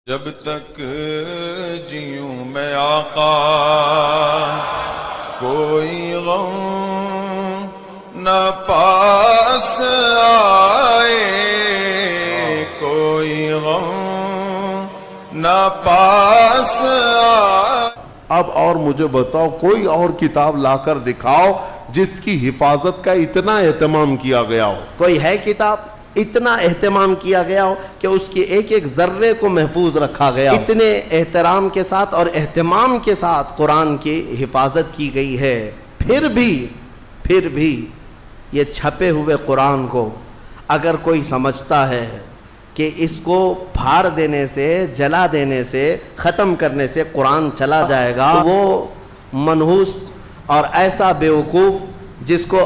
جب تک جیوں میں آقا کوئی غم نہ پاس آئے، کوئی غم نہ پاس آئے۔ اب اور مجھے بتاؤ، کوئی اور کتاب لا کر دکھاؤ جس کی حفاظت کا اتنا اہتمام کیا گیا ہو۔ کوئی ہے کتاب اتنا اہتمام کیا گیا ہو کہ اس کی ایک ایک ذرے کو محفوظ رکھا گیا ہو؟ اتنے احترام کے ساتھ اور اہتمام کے ساتھ قرآن کی حفاظت کی گئی ہے۔ پھر بھی یہ چھپے ہوئے قرآن کو اگر کوئی سمجھتا ہے کہ اس کو پھاڑ دینے سے، جلا دینے سے، ختم کرنے سے قرآن چلا جائے گا، وہ منحوس اور ایسا بیوقوف جس کو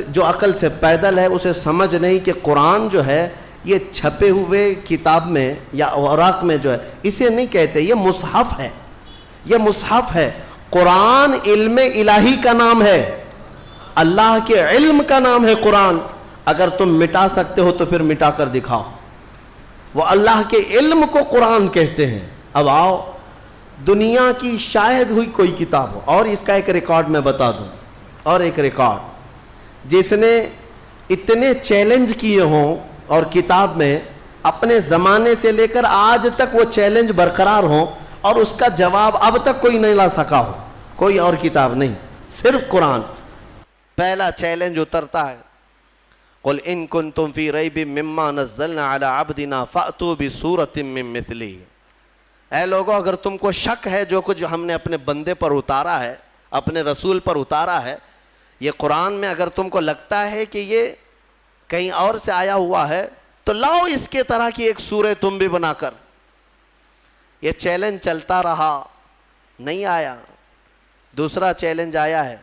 جو عقل سے پیدل ہے، اسے سمجھ نہیں کہ قرآن جو ہے یہ چھپے ہوئے کتاب میں یا اوراق میں جو ہے، اسے نہیں کہتے، یہ مصحف ہے، یہ مصحف ہے۔ قرآن علم الہی کا نام ہے، اللہ کے علم کا نام ہے قرآن۔ اگر تم مٹا سکتے ہو تو پھر مٹا کر دکھاؤ۔ وہ اللہ کے علم کو قرآن کہتے ہیں۔ اب آؤ، دنیا کی شاید ہوئی کوئی کتاب ہو، اور اس کا ایک ریکارڈ میں بتا دوں، اور ایک ریکارڈ جس نے اتنے چیلنج کیے ہوں اور کتاب میں اپنے زمانے سے لے کر آج تک وہ چیلنج برقرار ہوں اور اس کا جواب اب تک کوئی نہیں لا سکا ہو، کوئی اور کتاب نہیں، صرف قرآن۔ پہلا چیلنج اترتا ہے، قل ان کنتم فی ریب مما نزلنا علی عبدنا فأتوا بسورۃ من مثلہ۔ اے لوگو، اگر تم کو شک ہے جو کچھ ہم نے اپنے بندے پر اتارا ہے، اپنے رسول پر اتارا ہے، یہ قرآن میں اگر تم کو لگتا ہے کہ یہ کہیں اور سے آیا ہوا ہے، تو لاؤ اس کے طرح کی ایک سورہ تم بھی بنا کر۔ یہ چیلنج چلتا رہا، نہیں آیا۔ دوسرا چیلنج آیا ہے،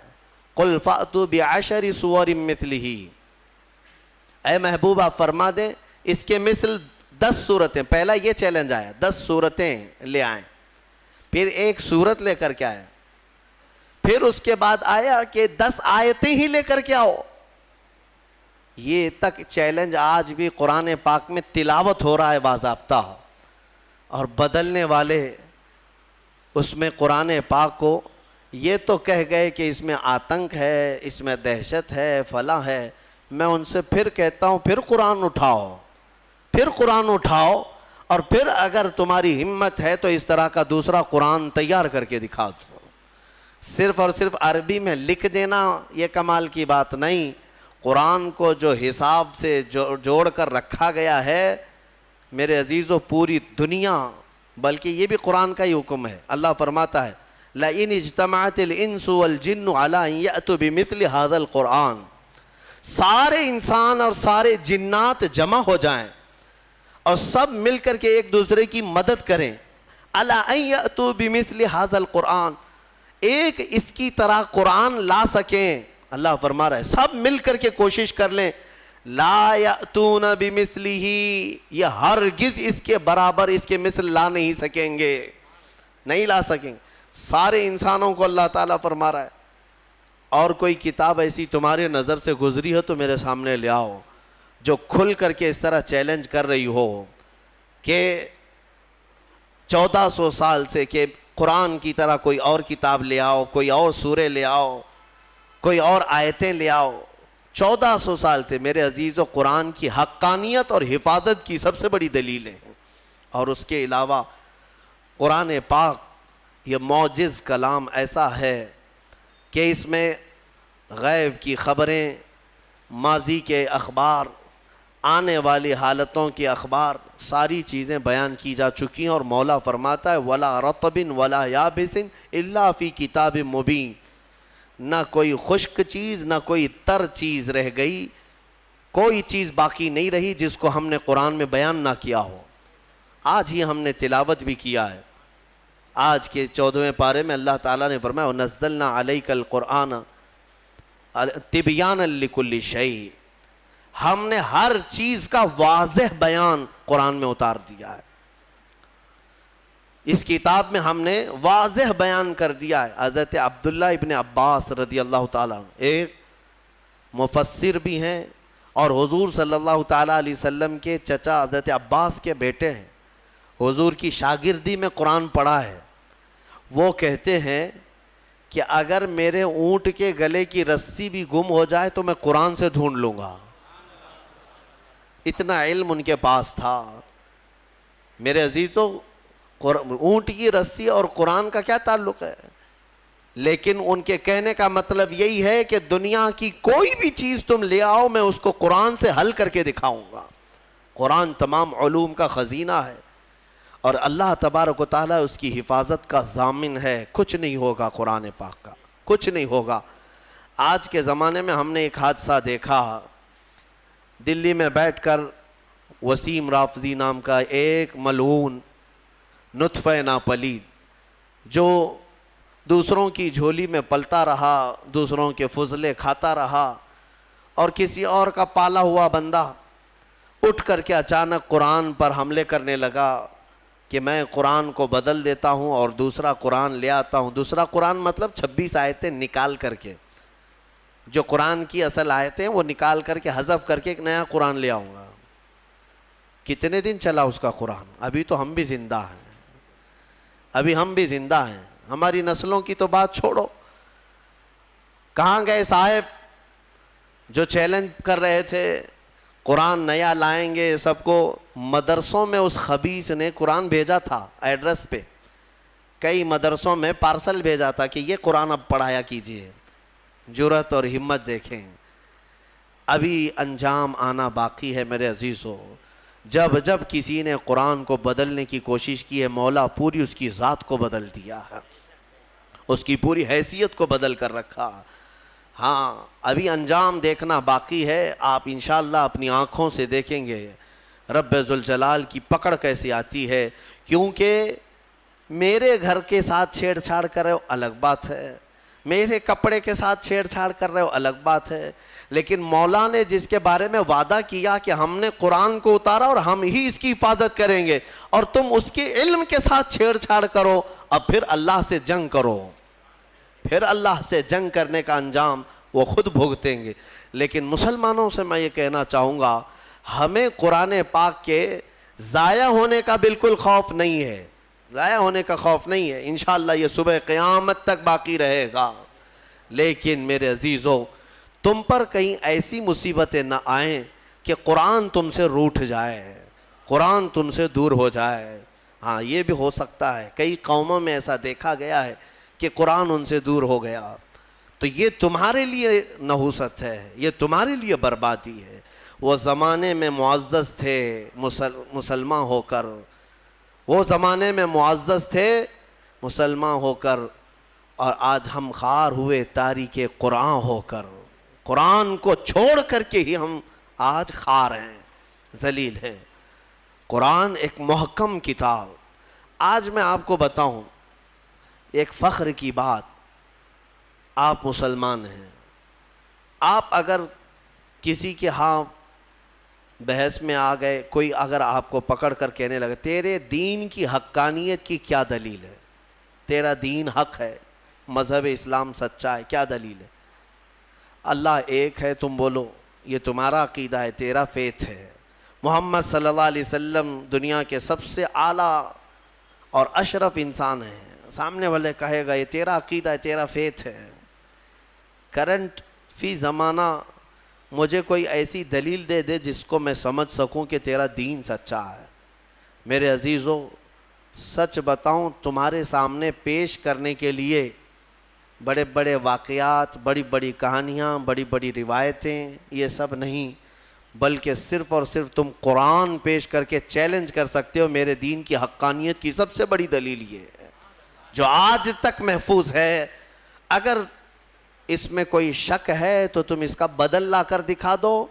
قل فأتوا بعشر سور مثلہ۔ اے محبوب آپ فرما دیں اس کے مثل 10 سورتیں۔ پہلا یہ چیلنج آیا، 10 سورتیں لے آئیں۔ پھر ایک سورت لے کر کے آیا، پھر اس کے بعد آیا کہ 10 آیتیں ہی لے کر کے آؤ۔ یہ تک چیلنج آج بھی قرآن پاک میں تلاوت ہو رہا ہے باضابطہ، اور بدلنے والے اس میں قرآن پاک کو یہ تو کہہ گئے کہ اس میں آتنک ہے، اس میں دہشت ہے، فلاں ہے۔ میں ان سے پھر کہتا ہوں، پھر قرآن اٹھاؤ، پھر قرآن اٹھاؤ، اور پھر اگر تمہاری ہمت ہے تو اس طرح کا دوسرا قرآن تیار کر کے دکھا دو۔ صرف اور صرف عربی میں لکھ دینا یہ کمال کی بات نہیں، قرآن کو جو حساب سے جوڑ کر رکھا گیا ہے میرے عزیزو، پوری دنیا، بلکہ یہ بھی قرآن کا ہی حکم ہے۔ اللہ فرماتا ہے لَإِنِ اجْتَمَعَتِ الْإِنسُ وَالْجِنُّ عَلَىٰ أَن يَأْتُوا بِمِثْلِ هَذَا الْقُرْآنِ۔ سارے انسان اور سارے جنات جمع ہو جائیں اور سب مل کر کے ایک دوسرے کی مدد کریں، عَلَىٰ أَن يَأْتُوا بِمِثْلِ هَذَا الْقُرْآنِ، ایک اس کی طرح قرآن لا سکیں۔ اللہ فرما رہا ہے سب مل کر کے کوشش کر لیں۔ لا یأتون بمثلہ، یہ ہرگز اس کے برابر، اس کے مثل لا نہیں سکیں گے، نہیں لا سکیں۔ سارے انسانوں کو اللہ تعالیٰ فرما رہا ہے، اور کوئی کتاب ایسی تمہارے نظر سے گزری ہو تو میرے سامنے لے آؤ، جو کھل کر کے اس طرح چیلنج کر رہی ہو کہ 1400 سال سے کہ قرآن کی طرح کوئی اور کتاب لے آؤ، کوئی اور سورے لے آؤ، کوئی اور آیتیں لے آؤ۔ 1400 سال سے میرے عزیزو قرآن کی حقانیت اور حفاظت کی سب سے بڑی دلیلیں ہیں۔ اور اس کے علاوہ قرآن پاک یہ معجز کلام ایسا ہے کہ اس میں غیب کی خبریں، ماضی کے اخبار، آنے والی حالتوں کی اخبار، ساری چیزیں بیان کی جا چکی ہیں۔ اور مولا فرماتا ہے وَلَا رَطْبٍ وَلَا يَابِسٍ إِلَّا فِي كِتَابٍ مُبِينٍ، نہ کوئی خشک چیز نہ کوئی تر چیز رہ گئی، کوئی چیز باقی نہیں رہی جس کو ہم نے قرآن میں بیان نہ کیا ہو۔ آج ہی ہم نے تلاوت بھی کیا ہے، آج کے 14ویں پارے میں اللہ تعالیٰ نے فرمایا وَنَزَّلْنَا عَلَيْكَ الْقُرْآنَ تِبْيَانًا لِكُلِّ شَيْءٍ، ہم نے ہر چیز کا واضح بیان قرآن میں اتار دیا ہے۔ اس کتاب میں ہم نے واضح بیان کر دیا ہے۔ حضرت عبداللہ ابن عباس رضی اللہ تعالیٰ عنہ ایک مفسر بھی ہیں اور حضور صلی اللہ تعالیٰ علیہ وسلم کے چچا حضرت عباس کے بیٹے ہیں۔ حضور کی شاگردی میں قرآن پڑھا ہے، وہ کہتے ہیں کہ اگر میرے اونٹ کے گلے کی رسی بھی گم ہو جائے تو میں قرآن سے ڈھونڈ لوں گا، اتنا علم ان کے پاس تھا۔ میرے عزیزو، اونٹ کی رسی اور قرآن کا کیا تعلق ہے؟ لیکن ان کے کہنے کا مطلب یہی ہے کہ دنیا کی کوئی بھی چیز تم لے آؤ، میں اس کو قرآن سے حل کر کے دکھاؤں گا۔ قرآن تمام علوم کا خزینہ ہے، اور اللہ تبارک و تعالیٰ اس کی حفاظت کا ضامن ہے۔ کچھ نہیں ہوگا قرآن پاک کا، کچھ نہیں ہوگا۔ آج کے زمانے میں ہم نے ایک حادثہ دیکھا، دلی میں بیٹھ کر وسیم رافضی نام کا ایک ملعون نطفہ ناپلید جو دوسروں کی جھولی میں پلتا رہا، دوسروں کے فضلے کھاتا رہا، اور کسی اور کا پالا ہوا بندہ اٹھ کر کے اچانک قرآن پر حملے کرنے لگا کہ میں قرآن کو بدل دیتا ہوں اور دوسرا قرآن لے آتا ہوں۔ دوسرا قرآن مطلب 26 آیتیں نکال کر کے، جو قرآن کی اصل آیتیں وہ نکال کر کے حذف کر کے ایک نیا قرآن لے آؤں گا۔ کتنے دن چلا اس کا قرآن؟ ابھی تو ہم بھی زندہ ہیں، ابھی ہم بھی زندہ ہیں، ہماری نسلوں کی تو بات چھوڑو۔ کہاں گئے صاحب جو چیلنج کر رہے تھے قرآن نیا لائیں گے سب کو؟ مدرسوں میں اس خبیث نے قرآن بھیجا تھا ایڈریس پہ، کئی مدرسوں میں پارسل بھیجا تھا کہ یہ قرآن اب پڑھایا کیجئے۔ جرأت اور ہمت دیکھیں، ابھی انجام آنا باقی ہے میرے عزیزو۔ جب جب کسی نے قرآن کو بدلنے کی کوشش کی ہے، مولا پوری اس کی ذات کو بدل دیا ہے، اس کی پوری حیثیت کو بدل کر رکھا۔ ہاں، ابھی انجام دیکھنا باقی ہے۔ آپ انشاءاللہ اپنی آنکھوں سے دیکھیں گے رب ذوالجلال کی پکڑ کیسی آتی ہے۔ کیونکہ میرے گھر کے ساتھ چھیڑ چھاڑ کر رہے ہو الگ بات ہے، میرے کپڑے کے ساتھ چھیڑ چھاڑ کر رہے ہو الگ بات ہے، لیکن مولا نے جس کے بارے میں وعدہ کیا کہ ہم نے قرآن کو اتارا اور ہم ہی اس کی حفاظت کریں گے، اور تم اس کے علم کے ساتھ چھیڑ چھاڑ کرو، اب پھر اللہ سے جنگ کرو، پھر اللہ سے جنگ کرنے کا انجام وہ خود بھگتیں گے۔ لیکن مسلمانوں سے میں یہ کہنا چاہوں گا، ہمیں قرآن پاک کے ضائع ہونے کا بالکل خوف نہیں ہے، ضائع ہونے کا خوف نہیں ہے، انشاءاللہ یہ صبح قیامت تک باقی رہے گا۔ لیکن میرے عزیزو، تم پر کہیں ایسی مصیبتیں نہ آئیں کہ قرآن تم سے روٹھ جائے، قرآن تم سے دور ہو جائے۔ ہاں، یہ بھی ہو سکتا ہے، کئی قوموں میں ایسا دیکھا گیا ہے کہ قرآن ان سے دور ہو گیا، تو یہ تمہارے لیے نحوست ہے، یہ تمہارے لیے بربادی ہے۔ وہ زمانے میں معزز تھے مسلمان ہو کر، وہ زمانے میں معزز تھے مسلمان ہو کر، اور آج ہم خوار ہوئے تاریک قرآن ہو کر، قرآن کو چھوڑ کر کے ہی ہم آج خوار ہیں، ذلیل ہیں۔ قرآن ایک محکم کتاب۔ آج میں آپ کو بتاؤں ایک فخر کی بات، آپ مسلمان ہیں، آپ اگر کسی کے ہاں بحث میں آ گئے، کوئی اگر آپ کو پکڑ کر کہنے لگے تیرے دین کی حقانیت کی کیا دلیل ہے، تیرا دین حق ہے، مذہب اسلام سچا ہے، کیا دلیل ہے؟ اللہ ایک ہے تم بولو، یہ تمہارا عقیدہ ہے، تیرا فیتھ ہے۔ محمد صلی اللہ علیہ وسلم دنیا کے سب سے اعلیٰ اور اشرف انسان ہیں، سامنے والے کہے گا یہ تیرا عقیدہ ہے، تیرا فیتھ ہے۔ کرنٹ فی زمانہ مجھے کوئی ایسی دلیل دے دے جس کو میں سمجھ سکوں کہ تیرا دین سچا ہے۔ میرے عزیزو، سچ بتاؤں، تمہارے سامنے پیش کرنے کے لیے بڑے بڑے واقعات، بڑی بڑی کہانیاں، بڑی بڑی روایتیں، یہ سب نہیں، بلکہ صرف اور صرف تم قرآن پیش کر کے چیلنج کر سکتے ہو میرے دین کی حقانیت کی سب سے بڑی دلیل یہ ہے جو آج تک محفوظ ہے۔ اگر اس میں کوئی شک ہے تو تم اس کا بدل لا کر دکھا دو،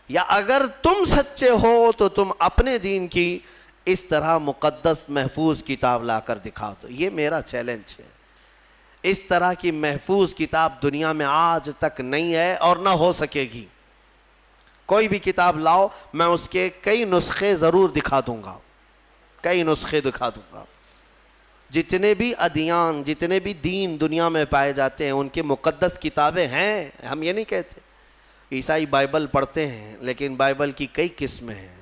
یا اگر تم سچے ہو تو تم اپنے دین کی اس طرح مقدس محفوظ کتاب لا کر دکھا دو۔ یہ میرا چیلنج ہے۔ اس طرح کی محفوظ کتاب دنیا میں آج تک نہیں ہے اور نہ ہو سکے گی۔ کوئی بھی کتاب لاؤ، میں اس کے کئی نسخے ضرور دکھا دوں گا، کئی نسخے دکھا دوں گا۔ جتنے بھی ادیان، جتنے بھی دین دنیا میں پائے جاتے ہیں ان کے مقدس کتابیں ہیں، ہم یہ نہیں کہتے۔ عیسائی بائبل پڑھتے ہیں لیکن بائبل کی کئی قسمیں ہیں،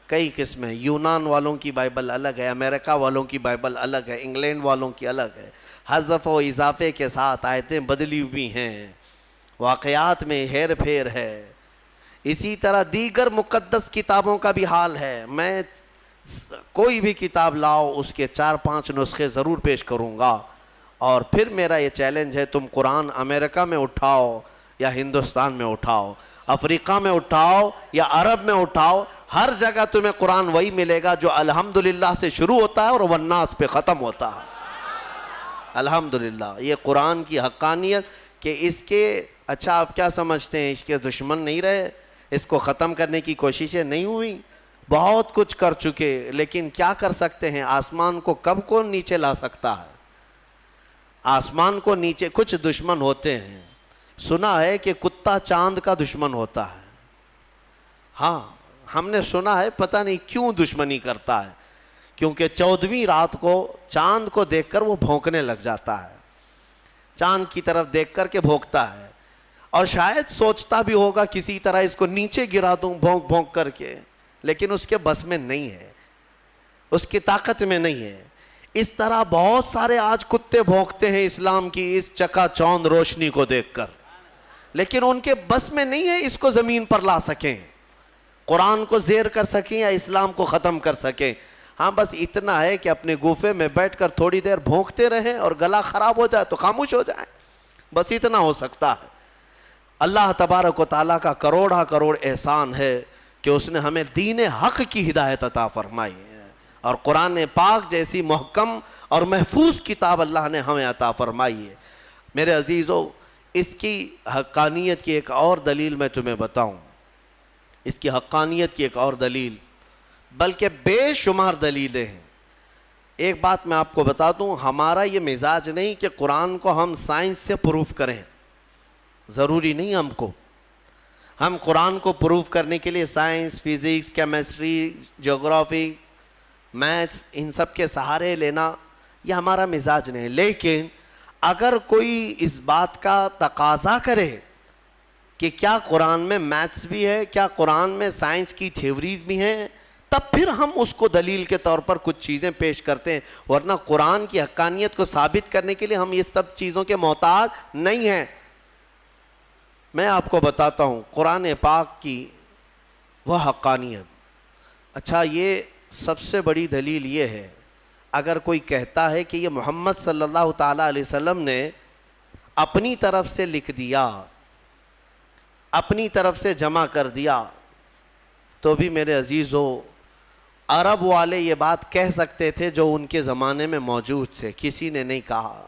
کئی قسمیں. یونان والوں کی بائبل الگ ہے, امریکہ والوں کی بائبل الگ ہے, انگلینڈ والوں کی الگ ہے. حذف و اضافے کے ساتھ آیتیں بدلی ہوئی ہیں, واقعات میں ہیر پھیر ہے. اسی طرح دیگر مقدس کتابوں کا بھی حال ہے. میں کوئی بھی کتاب لاؤ اس کے 4-5 نسخے ضرور پیش کروں گا, اور پھر میرا یہ چیلنج ہے, تم قرآن امریکہ میں اٹھاؤ یا ہندوستان میں اٹھاؤ, افریقہ میں اٹھاؤ یا عرب میں اٹھاؤ, ہر جگہ تمہیں قرآن وہی ملے گا جو الحمدللہ سے شروع ہوتا ہے اور والناس پہ ختم ہوتا ہے. الحمدللہ. یہ قرآن کی حقانیت کہ اس کے, اچھا آپ کیا سمجھتے ہیں, اس کے دشمن نہیں رہے, اس کو ختم کرنے کی کوششیں نہیں ہوئی, بہت کچھ کر چکے, لیکن کیا کر سکتے ہیں؟ آسمان کو کب کون نیچے لا سکتا ہے؟ آسمان کو نیچے, کچھ دشمن ہوتے ہیں. سنا ہے کہ کتا چاند کا دشمن ہوتا ہے. ہاں ہم نے سنا ہے, پتہ نہیں کیوں دشمنی کرتا ہے, کیونکہ 14ویں رات کو چاند کو دیکھ کر وہ بھونکنے لگ جاتا ہے, چاند کی طرف دیکھ کر کے بھونکتا ہے, اور شاید سوچتا بھی ہوگا کسی طرح اس کو نیچے گرا دوں بھونک بھونک کر کے, لیکن اس کے بس میں نہیں ہے, اس کی طاقت میں نہیں ہے. اس طرح بہت سارے آج کتے بھونکتے ہیں اسلام کی اس چکا چوند روشنی کو دیکھ کر, لیکن ان کے بس میں نہیں ہے اس کو زمین پر لا سکیں, قرآن کو زیر کر سکیں یا اسلام کو ختم کر سکیں. ہاں بس اتنا ہے کہ اپنے گوفے میں بیٹھ کر تھوڑی دیر بھونکتے رہیں, اور گلا خراب ہو جائے تو خاموش ہو جائیں, بس اتنا ہو سکتا ہے. اللہ تبارک و تعالیٰ کا کروڑا کروڑ احسان ہے کہ اس نے ہمیں دین حق کی ہدایت عطا فرمائی ہے, اور قرآن پاک جیسی محکم اور محفوظ کتاب اللہ نے ہمیں عطا فرمائی ہے. میرے عزیزو, اس کی حقانیت کی ایک اور دلیل میں تمہیں بتاؤں, اس کی حقانیت کی ایک اور دلیل, بلکہ بے شمار دلیلیں ہیں. ایک بات میں آپ کو بتا دوں, ہمارا یہ مزاج نہیں کہ قرآن کو ہم سائنس سے پروف کریں, ضروری نہیں ہم کو. ہم قرآن کو پروف کرنے کے لیے سائنس, فزکس, کیمسٹری, جغرافی, میتھس, ان سب کے سہارے لینا یہ ہمارا مزاج نہیں. لیکن اگر کوئی اس بات کا تقاضا کرے کہ کیا قرآن میں میتھس بھی ہے, کیا قرآن میں سائنس کی تھیوریز بھی ہیں, تب پھر ہم اس کو دلیل کے طور پر کچھ چیزیں پیش کرتے ہیں, ورنہ قرآن کی حقانیت کو ثابت کرنے کے لیے ہم یہ سب چیزوں کے محتاج نہیں ہیں. میں آپ کو بتاتا ہوں قرآن پاک کی وہ حقانیت. اچھا, یہ سب سے بڑی دلیل یہ ہے, اگر کوئی کہتا ہے کہ یہ محمد صلی اللہ تعالیٰ علیہ وسلم نے اپنی طرف سے لکھ دیا, اپنی طرف سے جمع کر دیا, تو بھی میرے عزیزو عرب والے یہ بات کہہ سکتے تھے جو ان کے زمانے میں موجود تھے, کسی نے نہیں کہا.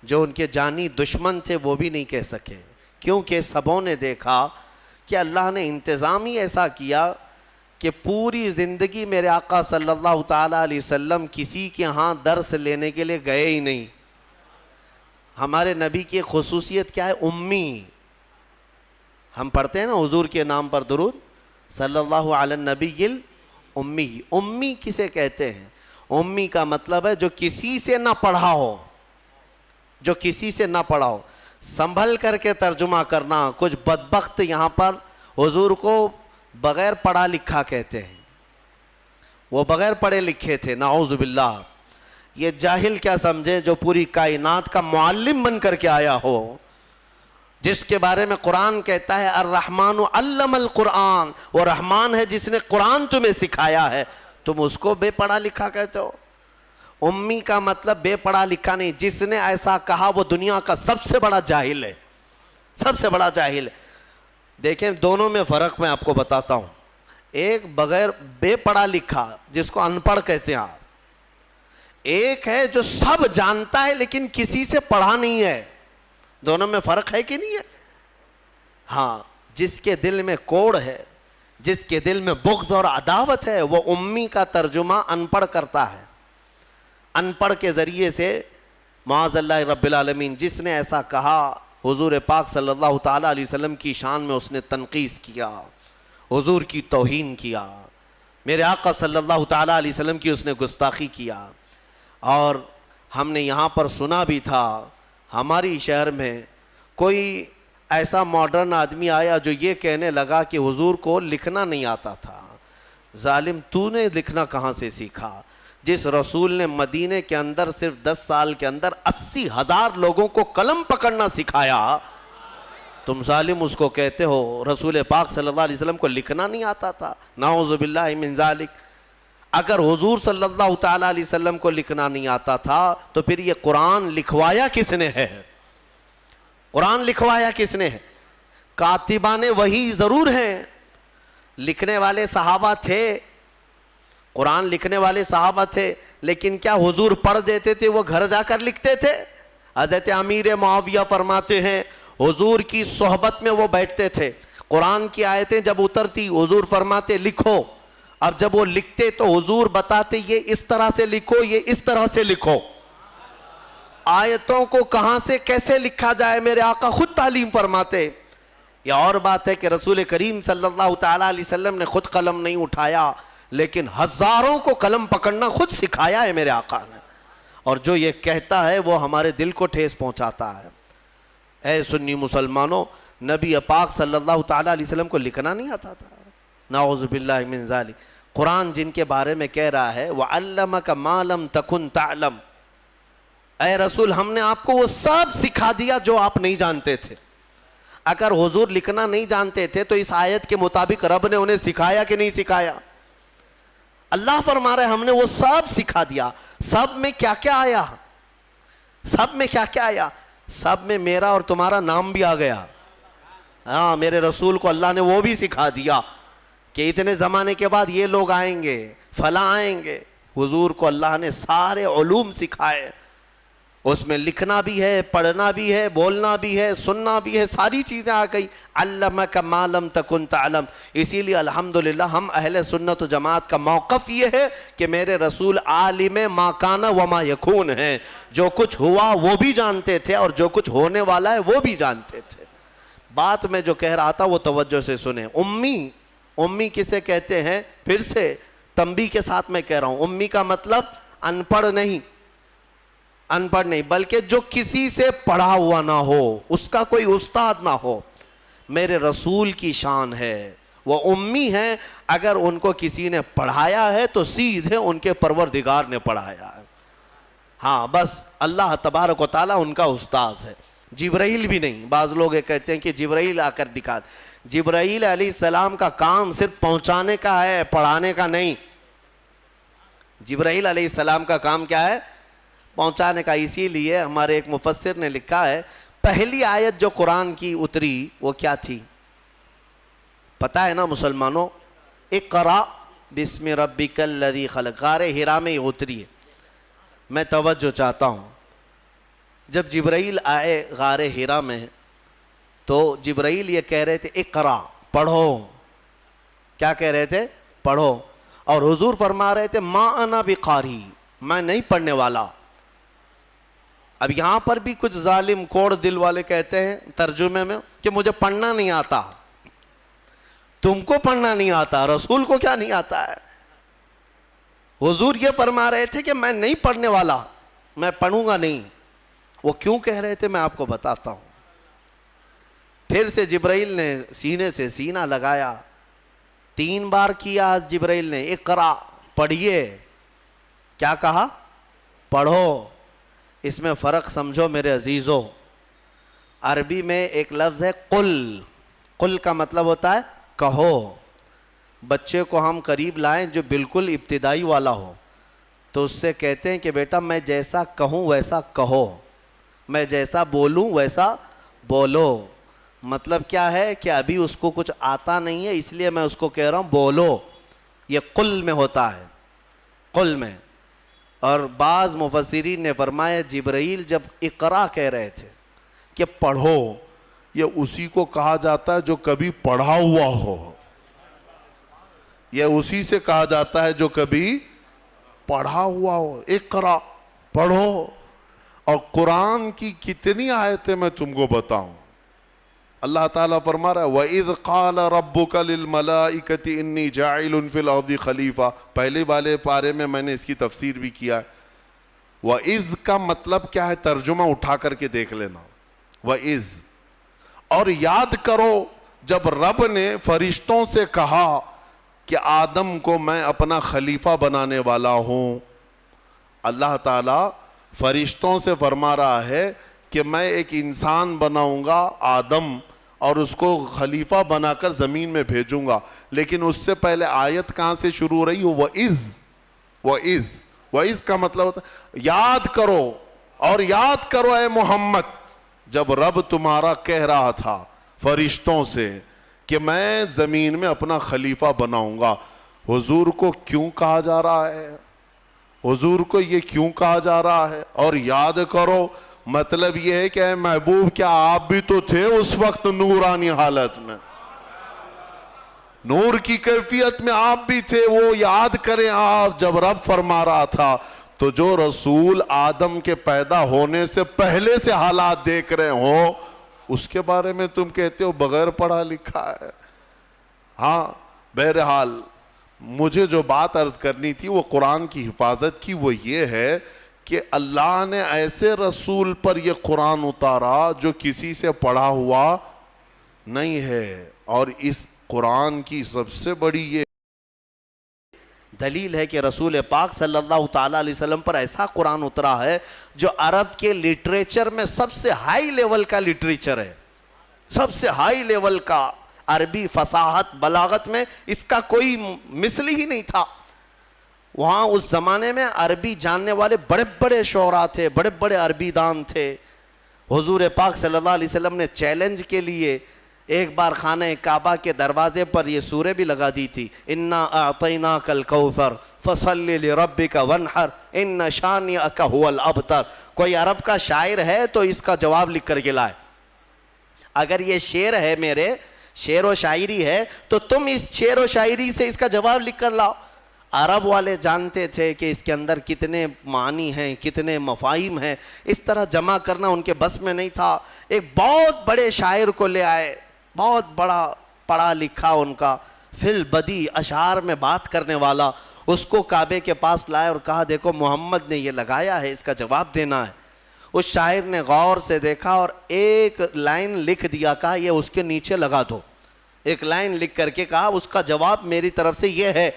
جو ان کے جانی دشمن تھے وہ بھی نہیں کہہ سکے, کیونکہ سبوں نے دیکھا کہ اللہ نے انتظام ہی ایسا کیا کہ پوری زندگی میرے آقا صلی اللہ تعالیٰ علیہ وسلم کسی کے ہاں درس لینے کے لیے گئے ہی نہیں. ہمارے نبی کی خصوصیت کیا ہے؟ امی. ہم پڑھتے ہیں نا حضور کے نام پر درود, صلی اللہ علی النبی الامی. امی کسے کہتے ہیں؟ امی کا مطلب ہے جو کسی سے نہ پڑھا ہو, جو کسی سے نہ پڑھا ہو. سنبھل کر کے ترجمہ کرنا. کچھ بدبخت یہاں پر حضور کو بغیر پڑھا لکھا کہتے ہیں, وہ بغیر پڑھے لکھے تھے, نعوذ باللہ. یہ جاہل کیا سمجھے جو پوری کائنات کا معلم بن کر کے آیا ہو, جس کے بارے میں قرآن کہتا ہے الرحمن علم القرآن, وہ رحمان ہے جس نے قرآن تمہیں سکھایا ہے, تم اس کو بے پڑھا لکھا کہتے ہو. امی کا مطلب بے پڑھا لکھا نہیں. جس نے ایسا کہا وہ دنیا کا سب سے بڑا جاہل ہے, سب سے بڑا جاہل ہے. دیکھیں دونوں میں فرق میں آپ کو بتاتا ہوں. ایک بغیر بے پڑھا لکھا جس کو ان پڑھ کہتے ہیں آپ, ایک ہے جو سب جانتا ہے لیکن کسی سے پڑھا نہیں ہے. دونوں میں فرق ہے کہ نہیں ہے؟ ہاں, جس کے دل میں کوڑ ہے, جس کے دل میں بغض اور عداوت ہے, وہ امی کا ترجمہ ان پڑھ کرتا ہے. ان پڑھ کے ذریعے سے معاذ اللہ رب العالمین. جس نے ایسا کہا حضور پاک صلی اللہ تعالیٰ علیہ وسلم کی شان میں اس نے تنقیص کیا, حضور کی توہین کیا, میرے آقا صلی اللہ تعالیٰ علیہ وسلم کی اس نے گستاخی کیا. اور ہم نے یہاں پر سنا بھی تھا, ہماری شہر میں کوئی ایسا ماڈرن آدمی آیا جو یہ کہنے لگا کہ حضور کو لکھنا نہیں آتا تھا, ظالم تو نے لکھنا کہاں سے سیکھا؟ جس رسول نے مدینے کے اندر صرف 10 سال کے اندر 80,000 لوگوں کو قلم پکڑنا سکھایا، تم ظالم اس کو کہتے ہو رسول پاک صلی اللہ علیہ وسلم کو لکھنا نہیں آتا تھا؟ نعوذ باللہ من ذالک۔ اگر حضور صلی اللہ تعالی علیہ وسلم کو لکھنا نہیں آتا تھا تو پھر یہ قرآن لکھوایا کس نے ہے؟ قرآن لکھوایا کس نے ہے؟ کاتبان وحی ضرور ہیں، لکھنے والے صحابہ تھے، قرآن لکھنے والے صحابہ تھے، لیکن کیا حضور پڑھ دیتے تھے وہ گھر جا کر لکھتے تھے؟ حضرت امیر معاویہ فرماتے ہیں حضور کی صحبت میں وہ بیٹھتے تھے، قرآن کی آیتیں جب اترتی حضور فرماتے لکھو، اب جب وہ لکھتے تو حضور بتاتے یہ اس طرح سے لکھو، یہ اس طرح سے لکھو۔ آیتوں کو کہاں سے کیسے لکھا جائے میرے آقا خود تعلیم فرماتے۔ یہ اور بات ہے کہ رسول کریم صلی اللہ تعالی علیہ وسلم نے خود قلم نہیں اٹھایا، لیکن ہزاروں کو قلم پکڑنا خود سکھایا ہے میرے آقا نے، اور جو یہ کہتا ہے وہ ہمارے دل کو ٹھیس پہنچاتا ہے۔ اے سنی مسلمانوں، نبی پاک صلی اللہ تعالی علیہ وسلم کو لکھنا نہیں آتا تھا، نعوذ باللہ من ذالک۔ قرآن جن کے بارے میں کہہ رہا ہے وَعَلَّمَكَ مَا لَمْ تَكُنْ تَعْلَمْ، اے رسول ہم نے آپ کو وہ سب سکھا دیا جو آپ نہیں جانتے تھے۔ اگر حضور لکھنا نہیں جانتے تھے تو اس آیت کے مطابق رب نے انہیں سکھایا کہ نہیں سکھایا؟ اللہ فرما رہے ہم نے وہ سب سکھا دیا۔ سب میں کیا کیا آیا؟ سب میں کیا کیا آیا؟ سب میں میرا اور تمہارا نام بھی آ گیا۔ ہاں، میرے رسول کو اللہ نے وہ بھی سکھا دیا کہ اتنے زمانے کے بعد یہ لوگ آئیں گے، فلاں آئیں گے۔ حضور کو اللہ نے سارے علوم سکھائے، اس میں لکھنا بھی ہے، پڑھنا بھی ہے، بولنا بھی ہے، سننا بھی ہے، ساری چیزیں آ گئی۔ علمک ما لم تکن تعلم۔ اسی لیے الحمدللہ ہم اہل سنت و جماعت کا موقف یہ ہے کہ میرے رسول عالم ما کان و ما یکون ہیں، جو کچھ ہوا وہ بھی جانتے تھے اور جو کچھ ہونے والا ہے وہ بھی جانتے تھے۔ بات میں جو کہہ رہا تھا وہ توجہ سے سنیں۔ امی کسے کہتے ہیں؟ پھر سے تنبیہ کے ساتھ میں کہہ رہا ہوں، امی کا مطلب ان پڑھ نہیں، بلکہ جو کسی سے پڑھا ہوا نہ ہو، اس کا کوئی استاد نہ ہو۔ میرے رسول کی شان ہے، وہ امی ہیں، اگر ان کو کسی نے پڑھایا ہے تو سیدھے ان کے پروردگار نے پڑھایا ہے۔ ہاں بس اللہ تبارک و تعالیٰ ان کا استاذ ہے، جبرائیل بھی نہیں۔ بعض لوگ یہ کہتے ہیں کہ جبرائیل آ کر دکھا دے۔ جبرائیل علیہ السلام کا کام صرف پہنچانے کا ہے، پڑھانے کا نہیں۔ جبرائیل علیہ السلام کا کام کیا ہے؟ پہنچانے کا۔ اسی لیے ہمارے ایک مفسر نے لکھا ہے پہلی آیت جو قرآن کی اتری وہ کیا تھی پتہ ہے نا مسلمانوں؟ اقرا بسم ربک الذی خلق، غار حرا میں یہ اتری ہے۔ میں توجہ چاہتا ہوں، جب جبرائیل آئے غار حرا میں تو جبرائیل یہ کہہ رہے تھے اقرا، پڑھو۔ کیا کہہ رہے تھے؟ پڑھو۔ اور حضور فرما رہے تھے ما انا بقاری، میں نہیں پڑھنے والا۔ اب یہاں پر بھی کچھ ظالم کوڑ دل والے کہتے ہیں ترجمے میں کہ مجھے پڑھنا نہیں آتا۔ تم کو پڑھنا نہیں آتا، رسول کو کیا نہیں آتا ہے؟ حضور یہ فرما رہے تھے کہ میں نہیں پڑھنے والا، میں پڑھوں گا نہیں۔ وہ کیوں کہہ رہے تھے میں آپ کو بتاتا ہوں۔ پھر سے جبرائیل نے سینے سے سینہ لگایا، 3 بار کیا جبرائیل نے اقرا، پڑھیے۔ کیا کہا؟ پڑھو۔ اس میں فرق سمجھو میرے عزیزو، عربی میں ایک لفظ ہے قل۔ قل کا مطلب ہوتا ہے کہو۔ بچے کو ہم قریب لائیں جو بالکل ابتدائی والا ہو تو اس سے کہتے ہیں کہ بیٹا میں جیسا کہوں ویسا کہو، میں جیسا بولوں ویسا بولو۔ مطلب کیا ہے کہ ابھی اس کو کچھ آتا نہیں ہے، اس لیے میں اس کو کہہ رہا ہوں بولو۔ یہ قل میں ہوتا ہے، قل میں۔ اور بعض مفسرین نے فرمایا جبرائیل جب اقرا کہہ رہے تھے کہ پڑھو، یہ اسی کو کہا جاتا ہے جو کبھی پڑھا ہوا ہو، یہ اسی سے کہا جاتا ہے جو کبھی پڑھا ہوا ہو۔ اقرا، پڑھو۔ اور قرآن کی کتنی آیتیں میں تم کو بتاؤں۔ اللہ تعالیٰ فرما رہا ہے وَإِذْ قَالَ رَبُّكَ لِلْمَلَائِكَةِ إِنِّي جَاعِلٌ فِي الْأَرْضِ خَلِيفَةً، پہلے والے پارے میں نے اس کی تفسیر بھی کیا ہے۔ وَإِذْ کا مطلب کیا ہے؟ ترجمہ اٹھا کر کے دیکھ لینا۔ وَإِذْ، اور یاد کرو جب رب نے فرشتوں سے کہا کہ آدم کو میں اپنا خلیفہ بنانے والا ہوں. اللہ تعالیٰ فرشتوں سے فرما رہا ہے کہ میں ایک انسان بناؤں گا آدم اور اس کو خلیفہ بنا کر زمین میں بھیجوں گا. لیکن اس سے پہلے آیت کہاں سے شروع ہو رہی ہے؟ وَإِذْ کا مطلب ہوتا ہے یاد کرو، اور یاد کرو اے محمد جب رب تمہارا کہہ رہا تھا فرشتوں سے کہ میں زمین میں اپنا خلیفہ بناؤں گا. حضور کو کیوں کہا جا رہا ہے؟ حضور کو یہ کیوں کہا جا رہا ہے؟ اور یاد کرو مطلب یہ ہے کہ اے محبوب کیا آپ بھی تو تھے اس وقت نورانی حالت میں، نور کی کیفیت میں آپ بھی تھے. وہ یاد کریں آپ جب رب فرما رہا تھا تو جو رسول آدم کے پیدا ہونے سے پہلے سے حالات دیکھ رہے ہو اس کے بارے میں تم کہتے ہو بغیر پڑھا لکھا ہے. ہاں بہرحال مجھے جو بات عرض کرنی تھی وہ قرآن کی حفاظت کی، وہ یہ ہے کہ اللہ نے ایسے رسول پر یہ قرآن اتارا جو کسی سے پڑھا ہوا نہیں ہے. اور اس قرآن کی سب سے بڑی یہ دلیل ہے کہ رسول پاک صلی اللہ تعالیٰ علیہ وسلم پر ایسا قرآن اترا ہے جو عرب کے لٹریچر میں سب سے ہائی لیول کا لٹریچر ہے، سب سے ہائی لیول کا. عربی فصاحت بلاغت میں اس کا کوئی مثل ہی نہیں تھا. وہاں اس زمانے میں عربی جاننے والے بڑے بڑے شعراء تھے، بڑے بڑے عربی دان تھے. حضور پاک صلی اللہ علیہ وسلم نے چیلنج کے لیے ایک بار خانہ کعبہ کے دروازے پر یہ سورہ بھی لگا دی تھی، اِنَّا أَعْطَيْنَاكَ الْكَوْثَرَ فَصَلِّ لِرَبِّكَ وَانْحَرْ إِنَّ شَانِئَكَ هُوَ الْأَبْتَرُ. کوئی عرب کا شاعر ہے تو اس کا جواب لکھ کر کے لائے. اگر یہ شعر ہے، میرے شعر و شاعری ہے، تو تم اس شعر و شاعری سے اس کا جواب لکھ کر لاؤ. عرب والے جانتے تھے کہ اس کے اندر کتنے معنی ہیں، کتنے مفاہیم ہیں. اس طرح جمع کرنا ان کے بس میں نہیں تھا. ایک بہت بڑے شاعر کو لے آئے، بہت بڑا پڑھا لکھا ان کا فی البدی اشعار میں بات کرنے والا. اس کو کعبے کے پاس لائے اور کہا دیکھو محمد نے یہ لگایا ہے، اس کا جواب دینا ہے. اس شاعر نے غور سے دیکھا اور ایک لائن لکھ دیا، کہا یہ اس کے نیچے لگا دو. ایک لائن لکھ کر کے کہا اس کا جواب میری طرف سے یہ ہے.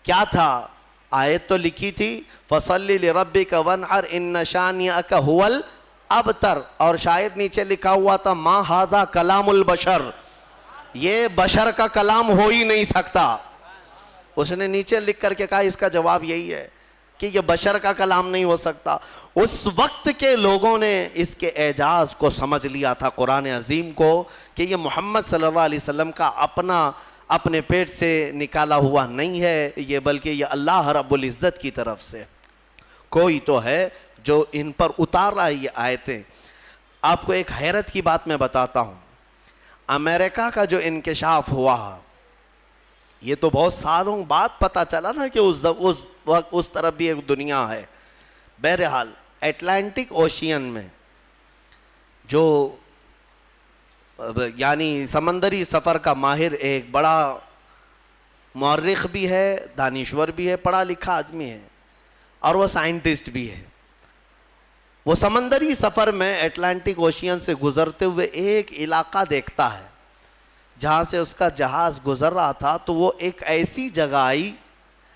کیا تھا؟ آیت تو لکھی تھی فَصَلِّ لِرَبِّكَ وَانْحَرْ إِنَّ شَانِئَكَ هُوَ الْأَبْتَرُ، اور شاعر نیچے لکھا ہوا تھا مَا هَذَا کلام البشر، یہ بشر کا کلام ہو ہی نہیں سکتا. اس نے نیچے لکھ کر کے کہا اس کا جواب یہی ہے کہ یہ بشر کا کلام نہیں ہو سکتا. اس وقت کے لوگوں نے اس کے اعجاز کو سمجھ لیا تھا قرآن عظیم کو کہ یہ محمد صلی اللہ علیہ وسلم کا اپنے پیٹ سے نکالا ہوا نہیں ہے یہ، بلکہ یہ اللہ رب العزت کی طرف سے کوئی تو ہے جو ان پر اتار رہا ہے یہ آیتیں. آپ کو ایک حیرت کی بات میں بتاتا ہوں. امریکہ کا جو انکشاف ہوا یہ تو بہت سالوں بعد پتہ چلا نا کہ اس طرف بھی ایک دنیا ہے. بہرحال اٹلانٹک اوشین میں جو یعنی سمندری سفر کا ماہر ایک بڑا مورخ بھی ہے، دانشور بھی ہے، پڑھا لکھا آدمی ہے اور وہ سائنٹسٹ بھی ہے. وہ سمندری سفر میں اٹلانٹک اوشین سے گزرتے ہوئے ایک علاقہ دیکھتا ہے جہاں سے اس کا جہاز گزر رہا تھا. تو وہ ایک ایسی جگہ آئی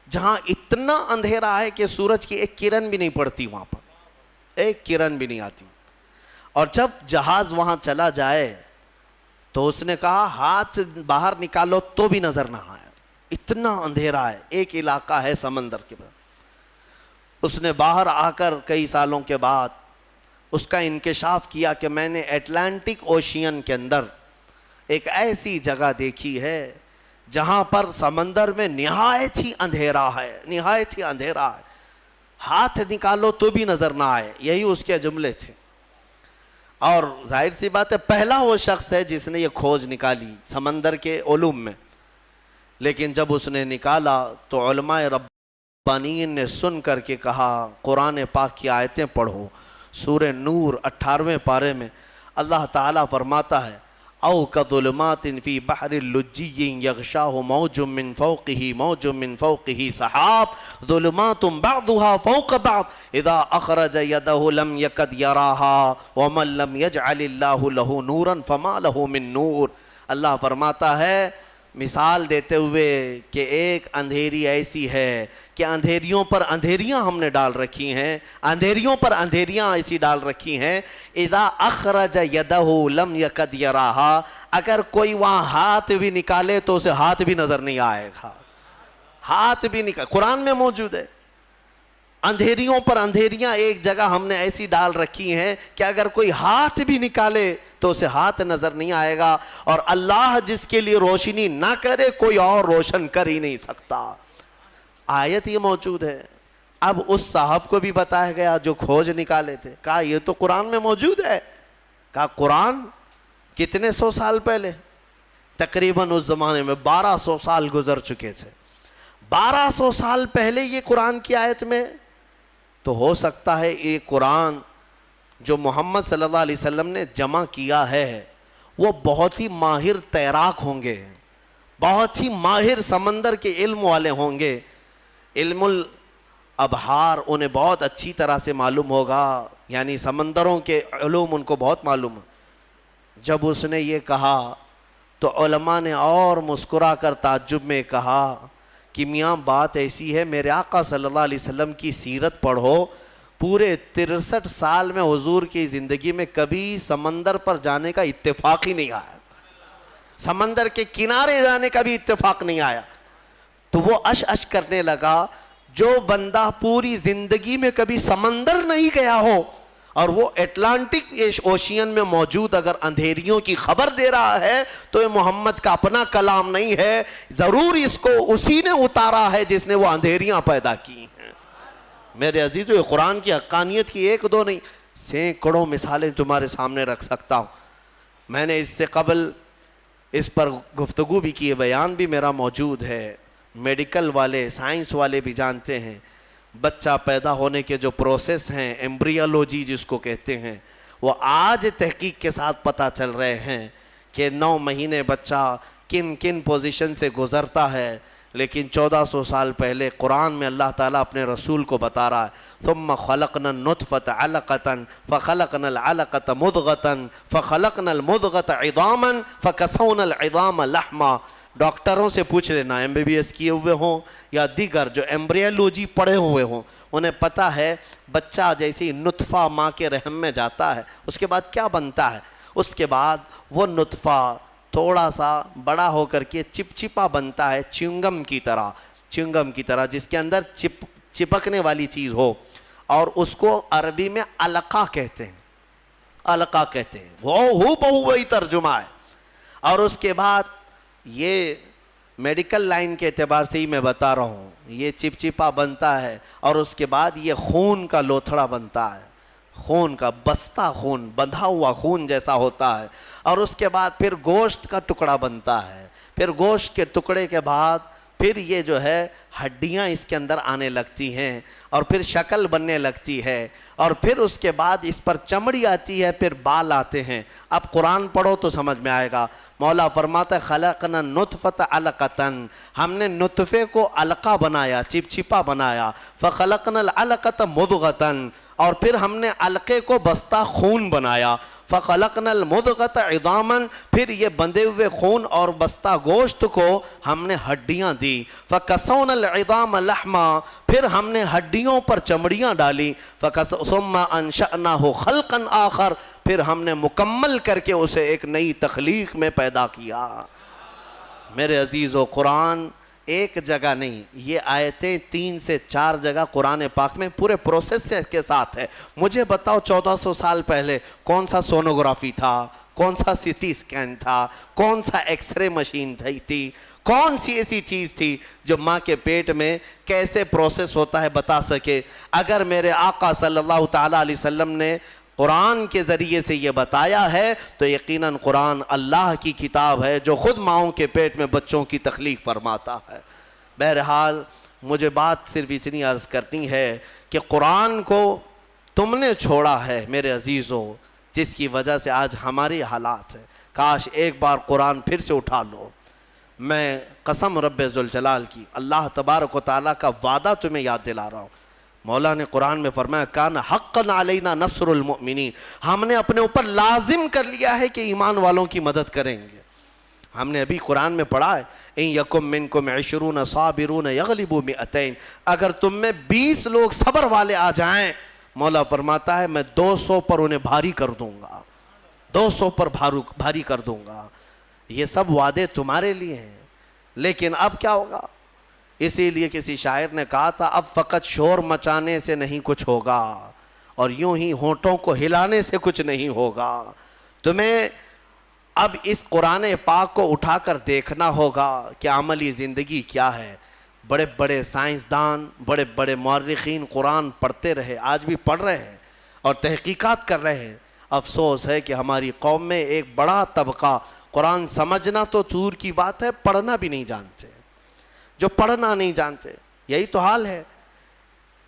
جہاں اتنا اندھیرا ہے کہ سورج کی ایک کرن بھی نہیں پڑتی، وہاں پر ایک کرن بھی نہیں آتی. اور جب جہاز وہاں چلا جائے تو اس نے کہا ہاتھ باہر نکالو تو بھی نظر نہ آئے، اتنا اندھیرا ہے. ایک علاقہ ہے سمندر کے بعد. اس نے باہر آ کر کئی سالوں کے بعد اس کا انکشاف کیا کہ میں نے اٹلانٹک اوشین کے اندر ایک ایسی جگہ دیکھی ہے جہاں پر سمندر میں نہایت ہی اندھیرا ہے، نہایت ہی اندھیرا ہے، ہاتھ نکالو تو بھی نظر نہ آئے. یہی اس کے جملے تھے. اور ظاہر سی بات ہے پہلا وہ شخص ہے جس نے یہ کھوج نکالی سمندر کے علوم میں. لیکن جب اس نے نکالا تو علماء ربانیین نے سن کر کے کہا قرآن پاک کی آیتیں پڑھو. سورہ نور 18ویں پارے میں اللہ تعالیٰ فرماتا ہے او کظلمات فی بحر لجی یغشاہ موج من فوقہ موج من فوقہ سحاب ظلمات بعضها فوق بعض اذا اخرج یدہ لم یکد یراہا ومن لم یجعل اللہ لہ نورا فما لہ من نور. اللہ فرماتا ہے مثال دیتے ہوئے کہ ایک اندھیری ایسی ہے کہ اندھیریوں پر اندھیریاں ہم نے ڈال رکھی ہیں، اندھیریوں پر اندھیریاں ایسی ڈال رکھی ہیں، اذا اخرج یدہ لم یکد یراہا، اگر کوئی وہاں ہاتھ بھی نکالے تو اسے ہاتھ بھی نظر نہیں آئے گا، ہاتھ بھی نکال، قرآن میں موجود ہے۔ اندھیریوں پر اندھیریاں ایک جگہ ہم نے ایسی ڈال رکھی ہیں کہ اگر کوئی ہاتھ بھی نکالے تو اسے ہاتھ نظر نہیں آئے گا، اور اللہ جس کے لیے روشنی نہ کرے کوئی اور روشن کر ہی نہیں سکتا۔ آیت یہ موجود ہے۔ اب اس صاحب کو بھی بتایا گیا جو کھوج نکالے تھے، کہا یہ تو قرآن میں موجود ہے۔ کہا قرآن کتنے سو سال پہلے؟ تقریباً اس زمانے میں 1200 سال گزر چکے تھے۔ 1200 سال پہلے یہ قرآن کی آیت میں، تو ہو سکتا ہے یہ قرآن جو محمد صلی اللہ علیہ وسلم نے جمع کیا ہے وہ بہت ہی ماہر تیراک ہوں گے، بہت ہی ماہر سمندر کے علم والے ہوں گے، علم الابحار انہیں بہت اچھی طرح سے معلوم ہوگا، یعنی سمندروں کے علوم ان کو بہت معلوم ہے۔ جب اس نے یہ کہا تو علماء نے اور مسکرا کر تعجب میں کہا کہ میاں بات ایسی ہے، میرے آقا صلی اللہ علیہ وسلم کی سیرت پڑھو، پورے 63 سال میں حضور کی زندگی میں کبھی سمندر پر جانے کا اتفاق ہی نہیں آیا، سمندر کے کنارے جانے کا بھی اتفاق نہیں آیا۔ تو وہ اش کرنے لگا، جو بندہ پوری زندگی میں کبھی سمندر نہیں گیا ہو اور وہ اٹلانٹک اوشین میں موجود اگر اندھیریوں کی خبر دے رہا ہے تو یہ محمد کا اپنا کلام نہیں ہے، ضرور اس کو اسی نے اتارا ہے جس نے وہ اندھیریاں پیدا کی ہیں۔ میرے عزیزو، یہ قرآن کی حقانیت کی ایک دو نہیں، سینکڑوں مثالیں تمہارے سامنے رکھ سکتا ہوں۔ میں نے اس سے قبل اس پر گفتگو بھی کی ہے، بیان بھی میرا موجود ہے۔ میڈیکل والے، سائنس والے بھی جانتے ہیں بچہ پیدا ہونے کے جو پروسیس ہیں، ایمبریولوجی جس کو کہتے ہیں، وہ آج تحقیق کے ساتھ پتہ چل رہے ہیں کہ 9 مہینے بچہ کن کن پوزیشن سے گزرتا ہے، لیکن 1400 سال پہلے قرآن میں اللہ تعالیٰ اپنے رسول کو بتا رہا ہے، ثم خلقنا النطفة علقة فخلقنا العلقة مضغة فخلقنا المضغة عظاما فكسونا العظام لحما۔ ڈاکٹروں سے پوچھ لینا، MBBS کیے ہوئے ہوں یا دیگر جو ایمبریولوجی پڑھے ہوئے ہوں، انہیں پتہ ہے بچہ جیسے ہی نطفہ ماں کے رحم میں جاتا ہے اس کے بعد کیا بنتا ہے، اس کے بعد وہ نطفہ تھوڑا سا بڑا ہو کر کے چپچپا بنتا ہے، چنگم کی طرح جس کے اندر چپکنے والی چیز ہو، اور اس کو عربی میں علقہ کہتے ہیں، وہ بہو وہی ترجمہ ہے۔ اور اس کے بعد یہ میڈیکل لائن کے اعتبار سے ہی میں بتا رہا ہوں، یہ چپچپا بنتا ہے اور اس کے بعد یہ خون کا لوتھڑا بنتا ہے، خون کا بستہ، خون بندھا ہوا خون جیسا ہوتا ہے، اور اس کے بعد پھر گوشت کا ٹکڑا بنتا ہے، پھر گوشت کے ٹکڑے کے بعد پھر یہ جو ہے ہڈیاں اس کے اندر آنے لگتی ہیں اور پھر شکل بننے لگتی ہے، اور پھر اس کے بعد اس پر چمڑی آتی ہے، پھر بال آتے ہیں۔ اب قرآن پڑھو تو سمجھ میں آئے گا۔ مولا فرماتا ہے خلقنا النطفة علقة، ہم نے نطفے کو علقہ بنایا، چپچپا بنایا، فخلقنا العلقة مضغة، اور پھر ہم نے علقے کو بستہ خون بنایا، فخلقنا المضغة عظاما، پھر یہ بندھے ہوئے خون اور بستہ گوشت کو ہم نے ہڈیاں دی، فکسونا العظام لحما، پھر ہم نے ہڈیوں پر چمڑیاں ڈالی، ثم انشأناہ خلقا آخر، پھر ہم نے مکمل کر کے اسے ایک نئی تخلیق میں پیدا کیا۔ میرے عزیزو، قرآن ایک جگہ نہیں، یہ آیتیں 3 سے 4 جگہ قرآن پاک میں پورے پروسیس کے ساتھ ہے۔ مجھے بتاؤ 1400 سال پہلے کون سا سونوگرافی تھا، کون سا سٹی اسکین تھا، کون سا ایکس رے مشین تھی، کون سی ایسی چیز تھی جو ماں کے پیٹ میں کیسے پروسیس ہوتا ہے بتا سکے؟ اگر میرے آقا صلی اللہ تعالیٰ علیہ وسلم نے قرآن کے ذریعے سے یہ بتایا ہے تو یقیناً قرآن اللہ کی کتاب ہے جو خود ماؤں کے پیٹ میں بچوں کی تخلیق فرماتا ہے۔ بہرحال مجھے بات صرف اتنی عرض کرنی ہے کہ قرآن کو تم نے چھوڑا ہے میرے عزیزوں، جس کی وجہ سے آج ہماری حالات ہے۔ کاش ایک بار قرآن پھر سے اٹھا لو۔ میں قسم رب ذوالجلال کی، اللہ تبارک و تعالیٰ کا وعدہ تمہیں یاد دلا رہا ہوں۔ مولا نے قرآن میں فرمایا کان حقا علینا نصر المؤمنین، ہم نے اپنے اوپر لازم کر لیا ہے کہ ایمان والوں کی مدد کریں گے۔ ہم نے ابھی قرآن میں پڑھا ہے ان یکم منکم 20 صابرون یغلبوا 200، اگر تم میں 20 لوگ صبر والے آ جائیں، مولا فرماتا ہے میں 200 پر انہیں بھاری کر دوں گا، 200 پر بھاری کر دوں گا۔ یہ سب وعدے تمہارے لیے ہیں، لیکن اب کیا ہوگا؟ اسی لیے کسی شاعر نے کہا تھا اب فقط شور مچانے سے نہیں کچھ ہوگا، اور یوں ہی ہونٹوں کو ہلانے سے کچھ نہیں ہوگا۔ تمہیں اب اس قرآن پاک کو اٹھا کر دیکھنا ہوگا کہ عملی زندگی کیا ہے۔ بڑے بڑے سائنسدان، بڑے بڑے مورخین قرآن پڑھتے رہے، آج بھی پڑھ رہے ہیں اور تحقیقات کر رہے ہیں۔ افسوس ہے کہ ہماری قوم میں ایک بڑا طبقہ قرآن سمجھنا تو دور کی بات ہے، پڑھنا بھی نہیں جانتے۔ جو پڑھنا نہیں جانتے، یہی تو حال ہے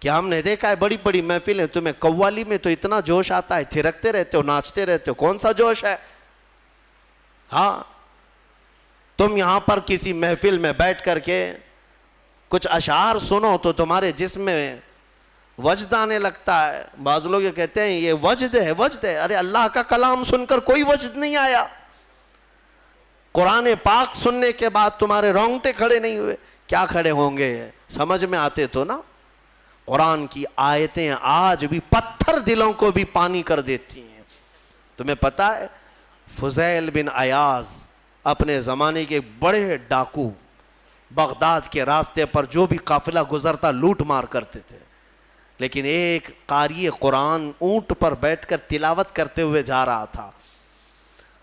کہ ہم نے دیکھا ہے بڑی بڑی محفلیں، تمہیں قوالی میں تو اتنا جوش آتا ہے، تھرکتے رہتے ہو، ناچتے رہتے ہو، کون سا جوش ہے؟ ہاں، تم یہاں پر کسی محفل میں بیٹھ کر کے کچھ اشعار سنو تو تمہارے جسم میں وجد آنے لگتا ہے۔ بعض لوگ یہ کہتے ہیں یہ وجد ہے، وجد ہے۔ ارے اللہ کا کلام سن کر کوئی وجد نہیں آیا، قرآن پاک سننے کے بعد تمہارے رونگٹے کھڑے نہیں ہوئے، کیا کھڑے ہوں گے؟ سمجھ میں آتے تو نا۔ قرآن کی آیتیں آج بھی پتھر دلوں کو بھی پانی کر دیتی ہیں۔ تمہیں پتہ ہے فضیل بن عیاض اپنے زمانے کے بڑے ڈاکو، بغداد کے راستے پر جو بھی قافلہ گزرتا لوٹ مار کرتے تھے، لیکن ایک قاری قرآن اونٹ پر بیٹھ کر تلاوت کرتے ہوئے جا رہا تھا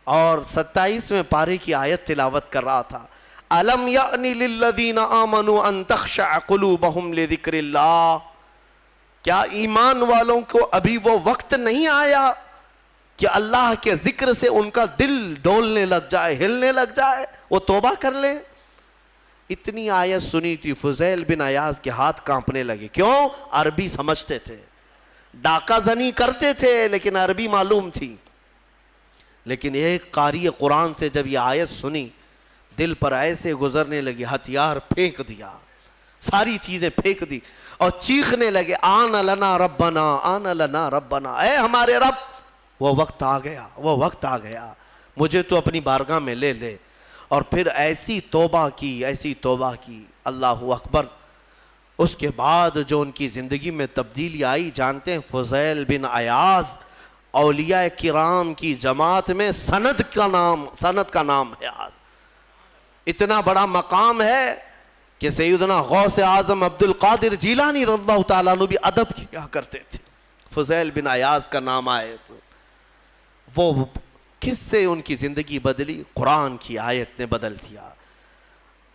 اور 27ویں پارے کی آیت تلاوت کر رہا تھا، أَلَمْ يَأْنِ لِلَّذِينَ آمَنُوا أَن تَخْشَعَ قُلُوبَهُمْ لِذِكْرِ اللَّهِ، کیا ایمان والوں کو ابھی وہ وقت نہیں آیا کہ اللہ کے ذکر سے ان کا دل ڈولنے لگ جائے، ہلنے لگ جائے، وہ توبہ کر لیں؟ اتنی آیت سنی تھی، فضیل بن عیاض کے ہاتھ کانپنے لگے۔ کیوں؟ عربی سمجھتے تھے، ڈاکہ زنی کرتے تھے لیکن عربی معلوم تھی۔ لیکن ایک قاری قرآن سے جب یہ آیت سنی، دل پر ایسے گزرنے لگی، ہتھیار پھینک دیا، ساری چیزیں پھینک دی اور چیخنے لگے، آن لنا ربنا، آن لنا ربنا، اے ہمارے رب وہ وقت آ گیا، وہ وقت آ گیا، مجھے تو اپنی بارگاہ میں لے لے۔ اور پھر ایسی توبہ کی، ایسی توبہ کی، اللہ اکبر۔ اس کے بعد جو ان کی زندگی میں تبدیلی آئی، جانتے ہیں فضیل بن عیاض اولیاء کرام کی جماعت میں سند کا نام ہے۔ آج اتنا بڑا مقام ہے کہ سیدنا غوث اعظم عبد القادر جیلانی رضی اللہ تعالیٰ عنہ بھی ادب کیا کرتے تھے، فضیل بن عیاض کا نام آئے تو وہ کس سے ان کی زندگی بدلی؟ قرآن کی آیت نے بدل دیا۔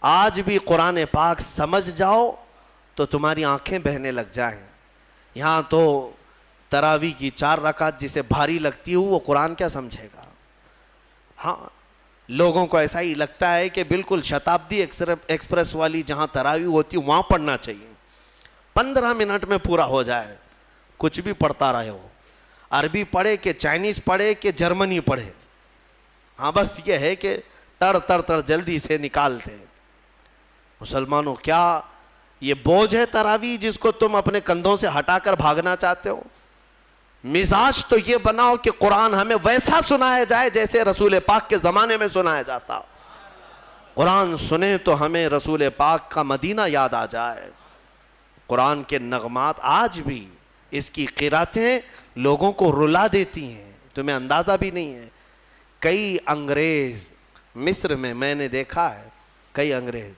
آج بھی قرآن پاک سمجھ جاؤ تو تمہاری آنکھیں بہنے لگ جائیں۔ یہاں تو تراویح کی 4 رکعت جسے بھاری لگتی ہو وہ قرآن کیا سمجھے گا؟ ہاں، لوگوں کو ایسا ہی لگتا ہے کہ بالکل شتابدی ایکسپریس والی جہاں تراویح ہوتی ہے وہاں پڑھنا چاہیے، 15 منٹ میں پورا ہو جائے، کچھ بھی پڑھتا رہے ہو، عربی پڑھے کہ چائنیز پڑھے کہ جرمنی پڑھے، ہاں بس یہ ہے کہ تڑ جلدی سے نکالتے۔ مسلمانوں، کیا یہ بوجھ ہے تراویح جس کو تم اپنے کندھوں سے ہٹا کر بھاگنا چاہتے ہو؟ مزاج تو یہ بناؤ کہ قرآن ہمیں ویسا سنایا جائے جیسے رسول پاک کے زمانے میں سنایا جاتا۔ قرآن سنیں تو ہمیں رسول پاک کا مدینہ یاد آ جائے۔ قرآن کے نغمات آج بھی، اس کی قراتیں لوگوں کو رلا دیتی ہیں، تمہیں اندازہ بھی نہیں ہے۔ کئی انگریز مصر میں نے دیکھا ہے، کئی انگریز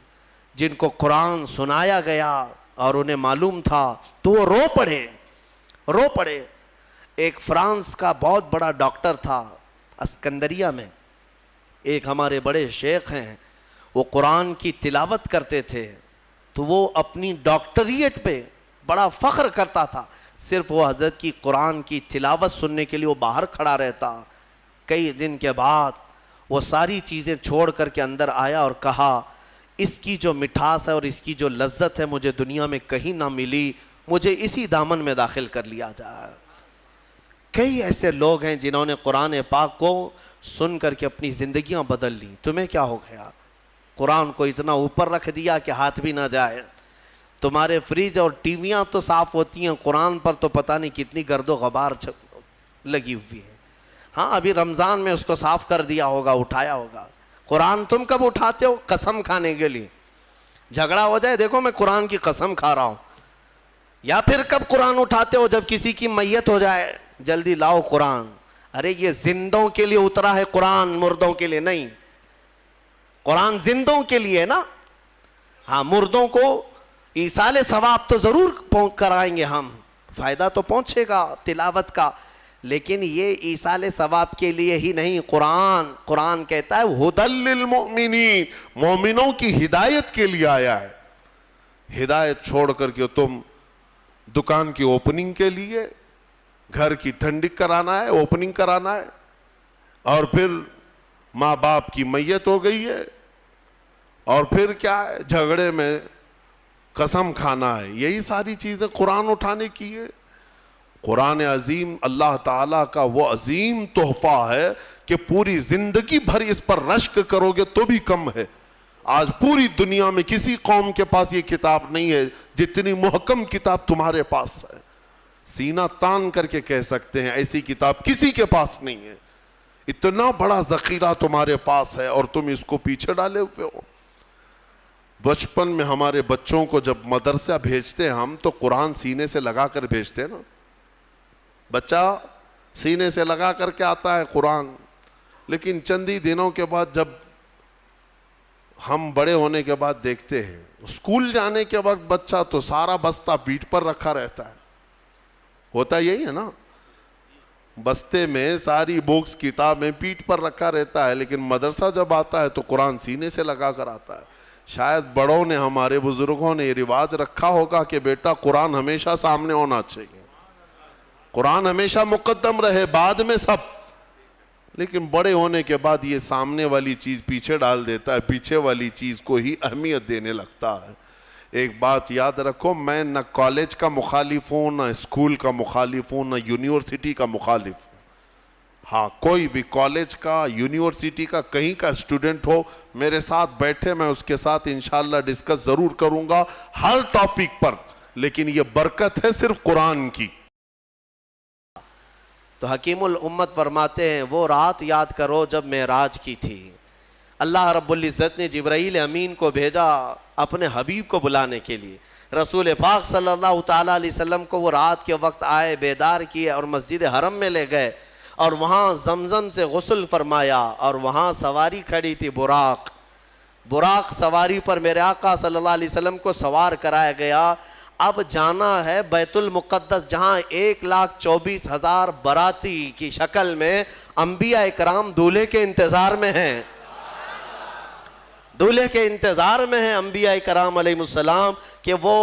جن کو قرآن سنایا گیا اور انہیں معلوم تھا تو وہ رو پڑے۔ ایک فرانس کا بہت بڑا ڈاکٹر تھا اسکندریہ میں، ایک ہمارے بڑے شیخ ہیں، وہ قرآن کی تلاوت کرتے تھے تو وہ اپنی ڈاکٹریٹ پہ بڑا فخر کرتا تھا، صرف وہ حضرت کی قرآن کی تلاوت سننے کے لیے وہ باہر کھڑا رہتا۔ کئی دن کے بعد وہ ساری چیزیں چھوڑ کر کے اندر آیا اور کہا، اس کی جو مٹھاس ہے اور اس کی جو لذت ہے مجھے دنیا میں کہیں نہ ملی، مجھے اسی دامن میں داخل کر لیا جائے۔ کئی ایسے لوگ ہیں جنہوں نے قرآن پاک کو سن کر کے اپنی زندگیاں بدل لیں۔ تمہیں کیا ہو گیا؟ قرآن کو اتنا اوپر رکھ دیا کہ ہاتھ بھی نہ جائے۔ تمہارے فریج اور ٹی ویاں تو صاف ہوتی ہیں، قرآن پر تو پتہ نہیں کتنی گرد و غبار لگی ہوئی ہے۔ ہاں ابھی رمضان میں اس کو صاف کر دیا ہوگا، اٹھایا ہوگا، قرآن تم کب اٹھاتے ہو؟ قسم کھانے کے لیے. جھگڑا ہو جائے دیکھو میں قرآن کی قسم کھا رہا ہوں. یا پھر کب قرآن اٹھاتے ہو؟ جب کسی کی میت ہو جائے جلدی لاؤ قرآن. ارے یہ زندوں کے لیے اترا ہے قرآن، مردوں کے لیے نہیں. قرآن زندوں کے لیے ہے نا. ہاں مردوں کو ایصال ثواب تو ضرور کرائیں گے ہم، فائدہ تو پہنچے گا تلاوت کا، لیکن یہ ایصال ثواب کے لیے ہی نہیں. قرآن کہتا ہے ھدی للمؤمنین، مومنوں کی ہدایت کے لیے آیا ہے. ہدایت چھوڑ کر کے تم دکان کی اوپننگ کے لیے، گھر کی ٹھنڈک کرانا ہے، اوپننگ کرانا ہے، اور پھر ماں باپ کی میت ہو گئی ہے، اور پھر کیا ہے جھگڑے میں قسم کھانا ہے. یہی ساری چیزیں قرآن اٹھانے کی ہے. قرآن عظیم اللہ تعالیٰ کا وہ عظیم تحفہ ہے کہ پوری زندگی بھر اس پر رشک کرو گے تو بھی کم ہے. آج پوری دنیا میں کسی قوم کے پاس یہ کتاب نہیں ہے جتنی محکم کتاب تمہارے پاس ہے. سینہ تان کر کے کہہ سکتے ہیں ایسی کتاب کسی کے پاس نہیں ہے. اتنا بڑا ذخیرہ تمہارے پاس ہے اور تم اس کو پیچھے ڈالے ہوئے ہو. بچپن میں ہمارے بچوں کو جب مدرسہ بھیجتے ہیں ہم تو قرآن سینے سے لگا کر بھیجتے ہیں نا. بچہ سینے سے لگا کر کے آتا ہے قرآن. لیکن چندی دنوں کے بعد جب ہم بڑے ہونے کے بعد دیکھتے ہیں اسکول جانے کے وقت بچہ تو سارا بستہ پیٹھ پر رکھا رہتا ہے. ہوتا یہی ہے نا، بستے میں ساری بکس کتابیں پیٹھ پر رکھا رہتا ہے، لیکن مدرسہ جب آتا ہے تو قرآن سینے سے لگا کر آتا ہے. شاید بڑوں نے ہمارے بزرگوں نے یہ رواج رکھا ہوگا کہ بیٹا قرآن ہمیشہ سامنے ہونا چاہیے، قرآن ہمیشہ مقدم رہے، بعد میں سب. لیکن بڑے ہونے کے بعد یہ سامنے والی چیز پیچھے ڈال دیتا ہے، پیچھے والی چیز کو ہی اہمیت دینے لگتا ہے. ایک بات یاد رکھو، میں نہ کالج کا مخالف ہوں، نہ اسکول کا مخالف ہوں، نہ یونیورسٹی کا مخالف ہوں. ہاں کوئی بھی کالج کا، یونیورسٹی کا، کہیں کا اسٹوڈنٹ ہو میرے ساتھ بیٹھے، میں اس کے ساتھ انشاءاللہ ڈسکس ضرور کروں گا ہر ٹاپک پر. لیکن یہ برکت ہے صرف قرآن کی. تو حکیم الامت فرماتے ہیں وہ رات یاد کرو جب معراج کی تھی. اللہ رب العزت نے جبرائیل امین کو بھیجا اپنے حبیب کو بلانے کے لیے. رسول پاک صلی اللہ تعالیٰ علیہ وسلم کو وہ رات کے وقت آئے، بیدار کیے اور مسجد حرم میں لے گئے اور وہاں زمزم سے غسل فرمایا. اور وہاں سواری کھڑی تھی براق سواری پر میرے آقا صلی اللہ علیہ وسلم کو سوار کرایا گیا. اب جانا ہے بیت المقدس جہاں 1,24,000 باراتی کی شکل میں انبیاء اکرام دولہے کے انتظار میں ہیں. دولہے کے انتظار میں ہیں انبیاء کرام علیہ السلام کہ وہ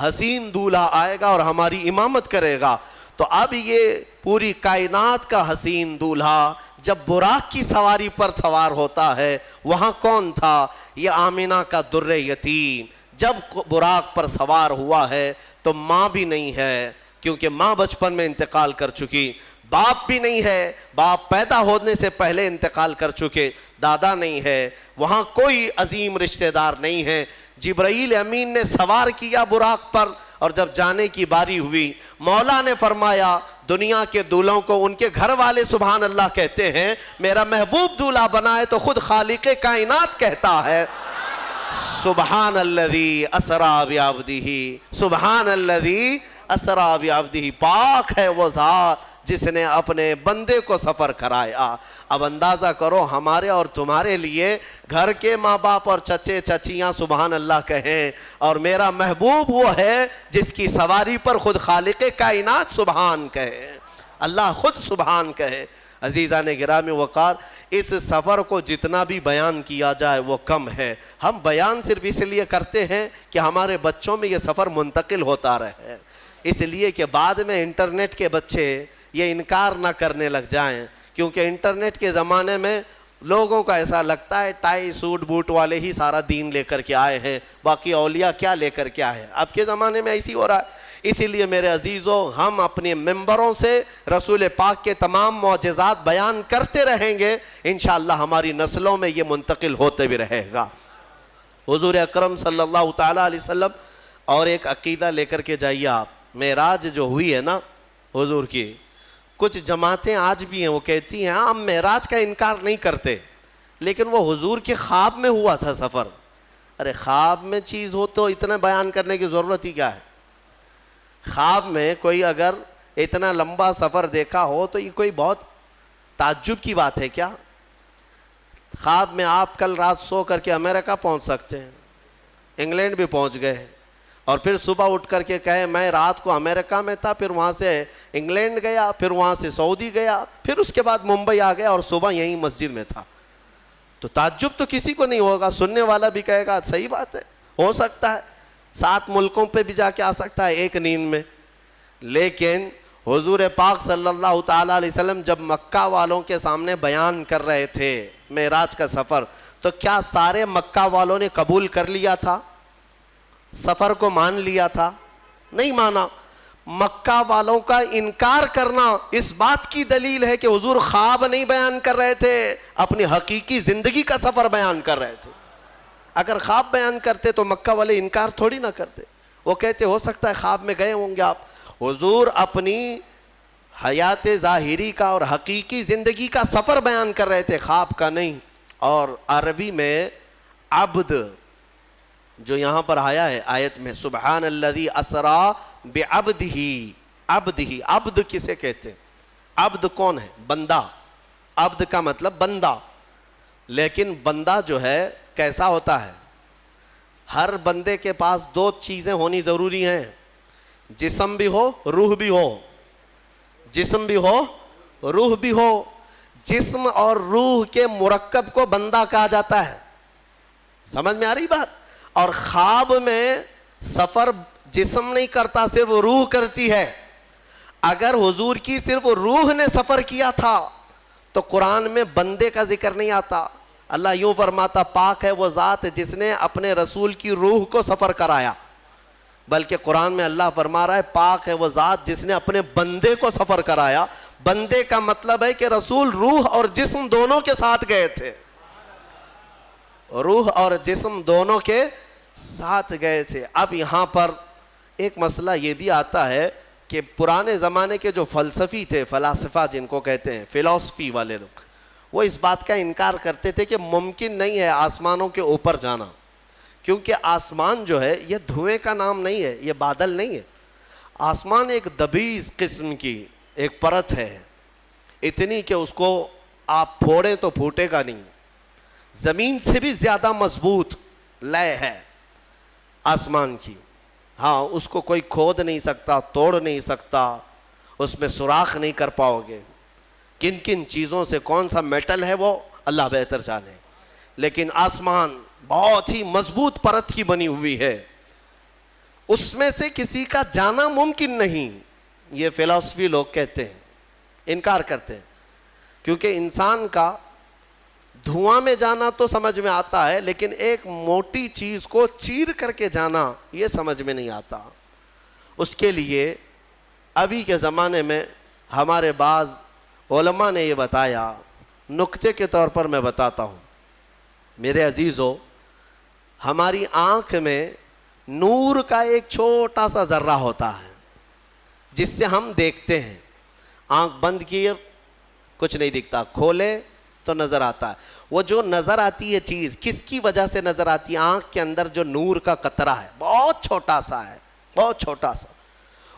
حسین دولہا آئے گا اور ہماری امامت کرے گا. تو اب یہ پوری کائنات کا حسین دولہا جب براق کی سواری پر سوار ہوتا ہے، وہاں کون تھا؟ یہ آمینہ کا در یتیم. جب براق پر سوار ہوا ہے تو ماں بھی نہیں ہے، کیونکہ ماں بچپن میں انتقال کر چکی. باپ بھی نہیں ہے، باپ پیدا ہونے سے پہلے انتقال کر چکے. دادا نہیں ہے، وہاں کوئی عظیم رشتہ دار نہیں ہے. جبرائیل امین نے سوار کیا براق پر، اور جب جانے کی باری ہوئی مولا نے فرمایا دنیا کے دولہوں کو ان کے گھر والے سبحان اللہ کہتے ہیں، میرا محبوب دولہا بنا ہے تو خود خالق کائنات کہتا ہے سبحان الذی اسری بعبدہ، سبحان الذی اسری بعبدہ. پاک ہے وہ ذات جس نے اپنے بندے کو سفر کرایا. اب اندازہ کرو ہمارے اور تمہارے لیے گھر کے ماں باپ اور چچے چچیاں سبحان اللہ کہیں، اور میرا محبوب وہ ہے جس کی سواری پر خود خالق کائنات سبحان کہے، اللہ خود سبحان کہے. عزیزان گرامی وقار، اس سفر کو جتنا بھی بیان کیا جائے وہ کم ہے. ہم بیان صرف اس لیے کرتے ہیں کہ ہمارے بچوں میں یہ سفر منتقل ہوتا رہے، اس لیے کہ بعد میں انٹرنیٹ کے بچے یہ انکار نہ کرنے لگ جائیں. کیونکہ انٹرنیٹ کے زمانے میں لوگوں کا ایسا لگتا ہے ٹائی سوٹ بوٹ والے ہی سارا دین لے کر کے آئے ہیں، باقی اولیاء کیا لے کر کے آئے ہیں. اب کے زمانے میں ایسی ہو رہا ہے. اسی لیے میرے عزیزوں، ہم اپنے ممبروں سے رسول پاک کے تمام معجزات بیان کرتے رہیں گے، انشاءاللہ ہماری نسلوں میں یہ منتقل ہوتے بھی رہے گا. حضور اکرم صلی اللہ تعالیٰ علیہ وسلم، اور ایک عقیدہ لے کر کے جائیے آپ. معراج جو ہوئی ہے نا حضور کی، کچھ جماعتیں آج بھی ہیں وہ کہتی ہیں ہم معراج کا انکار نہیں کرتے، لیکن وہ حضور کے خواب میں ہوا تھا سفر. ارے خواب میں چیز ہو تو اتنا بیان کرنے کی ضرورت ہی کیا ہے؟ خواب میں کوئی اگر اتنا لمبا سفر دیکھا ہو تو یہ کوئی بہت تعجب کی بات ہے کیا؟ خواب میں آپ کل رات سو کر کے امریکہ پہنچ سکتے ہیں, انگلینڈ بھی پہنچ گئے, اور پھر صبح اٹھ کر کے کہے میں رات کو امریکہ میں تھا, پھر وہاں سے انگلینڈ گیا, پھر وہاں سے سعودی گیا, پھر اس کے بعد ممبئی آ گیا اور صبح یہیں مسجد میں تھا. تو تعجب تو کسی کو نہیں ہوگا, سننے والا بھی کہے گا صحیح بات ہے, ہو سکتا ہے 7 ملکوں پہ بھی جا کے آ سکتا ہے ایک نیند میں. لیکن حضور پاک صلی اللہ تعالیٰ علیہ وسلم جب مکہ والوں کے سامنے بیان کر رہے تھے معراج کا سفر, تو کیا سارے مکہ والوں نے قبول کر لیا تھا؟ سفر کو مان لیا تھا؟ نہیں مانا. مکہ والوں کا انکار کرنا اس بات کی دلیل ہے کہ حضور خواب نہیں بیان کر رہے تھے, اپنی حقیقی زندگی کا سفر بیان کر رہے تھے. اگر خواب بیان کرتے تو مکہ والے انکار تھوڑی نہ کرتے, وہ کہتے ہو سکتا ہے خواب میں گئے ہوں گے آپ. حضور اپنی حیات ظاہری کا اور حقیقی زندگی کا سفر بیان کر رہے تھے, خواب کا نہیں. اور عربی میں عبد جو یہاں پر آیا ہے آیت میں, سبحان الذی اسرا بعبدہ, عبدہ, عبد کسے کہتے ہیں؟ عبد کون ہے؟ بندہ. عبد کا مطلب بندہ. لیکن بندہ جو ہے کیسا ہوتا ہے؟ ہر بندے کے پاس 2 چیزیں ہونی ضروری ہیں, جسم بھی ہو روح بھی ہو. جسم بھی ہو روح بھی ہو. جسم اور روح کے مرکب کو بندہ کہا جاتا ہے. سمجھ میں آ رہی بات؟ اور خواب میں سفر جسم نہیں کرتا, صرف روح کرتی ہے. اگر حضور کی صرف روح نے سفر کیا تھا تو قرآن میں بندے کا ذکر نہیں آتا. اللہ یوں فرماتا پاک ہے وہ ذات جس نے اپنے رسول کی روح کو سفر کرایا, بلکہ قرآن میں اللہ فرما رہا ہے پاک ہے وہ ذات جس نے اپنے بندے کو سفر کرایا. بندے کا مطلب ہے کہ رسول روح اور جسم دونوں کے ساتھ گئے تھے, روح اور جسم دونوں کے ساتھ گئے تھے. اب یہاں پر ایک مسئلہ یہ بھی آتا ہے کہ پرانے زمانے کے جو فلسفی تھے, فلاسفہ جن کو کہتے ہیں, فلسفی والے لوگ, وہ اس بات کا انکار کرتے تھے کہ ممکن نہیں ہے آسمانوں کے اوپر جانا, کیونکہ آسمان جو ہے یہ دھوئیں کا نام نہیں ہے, یہ بادل نہیں ہے. آسمان ایک دبیز قسم کی ایک پرت ہے, اتنی کہ اس کو آپ پھوڑیں تو پھوٹے گا نہیں. زمین سے بھی زیادہ مضبوط لے ہے آسمان کی. ہاں, اس کو کوئی کھود نہیں سکتا, توڑ نہیں سکتا, اس میں سوراخ نہیں کر پاؤ گے. کن کن چیزوں سے کون سا میٹل ہے وہ اللہ بہتر جانے. لیکن آسمان بہت ہی مضبوط پرت کی بنی ہوئی ہے, اس میں سے کسی کا جانا ممکن نہیں. یہ فلسفی لوگ کہتے ہیں, انکار کرتے ہیں, کیونکہ انسان کا دھواں میں جانا تو سمجھ میں آتا ہے, لیکن ایک موٹی چیز کو چیر کر کے جانا یہ سمجھ میں نہیں آتا. اس کے لیے ابھی کے زمانے میں ہمارے بعض علماء نے یہ بتایا, نکتے کے طور پر میں بتاتا ہوں. میرے عزیزو, ہماری آنکھ میں نور کا ایک چھوٹا سا ذرہ ہوتا ہے جس سے ہم دیکھتے ہیں. آنکھ بند کیے کچھ نہیں دکھتا, کھولے تو نظر آتا ہے. وہ جو نظر آتی ہے چیز کس کی وجہ سے نظر آتی ہے؟ آنکھ کے اندر جو نور کا قطرہ ہے, بہت چھوٹا سا ہے, بہت چھوٹا سا.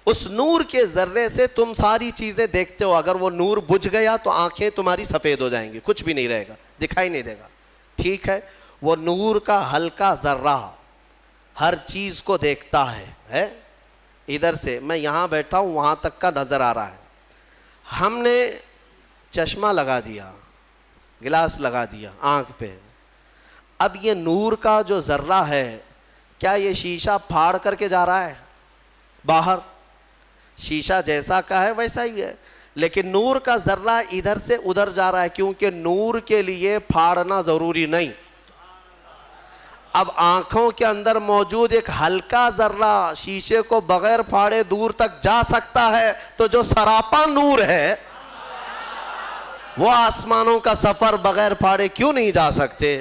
اس نور کے ذرے سے تم ساری چیزیں دیکھتے ہو. اگر وہ نور بجھ گیا تو آنکھیں تمہاری سفید ہو جائیں گی, کچھ بھی نہیں رہے گا, دکھائی نہیں دے گا. ٹھیک ہے, وہ نور کا ہلکا ذرہ ہر چیز کو دیکھتا ہے. ادھر سے میں یہاں بیٹھا ہوں, وہاں تک کا نظر آ رہا ہے. ہم نے چشمہ لگا دیا, گلاس لگا دیا آنکھ پہ. اب یہ نور کا جو ذرہ ہے, کیا یہ شیشہ پھاڑ کر کے جا رہا ہے باہر؟ شیشہ جیسا کا ہے ویسا ہی ہے, لیکن نور کا ذرہ ادھر سے ادھر جا رہا ہے, کیونکہ نور کے لیے پھاڑنا ضروری نہیں. اب آنکھوں کے اندر موجود ایک ہلکا ذرہ شیشے کو بغیر پھاڑے دور تک جا سکتا ہے, تو جو سراپا نور ہے وہ آسمانوں کا سفر بغیر پھاڑے کیوں نہیں جا سکتے؟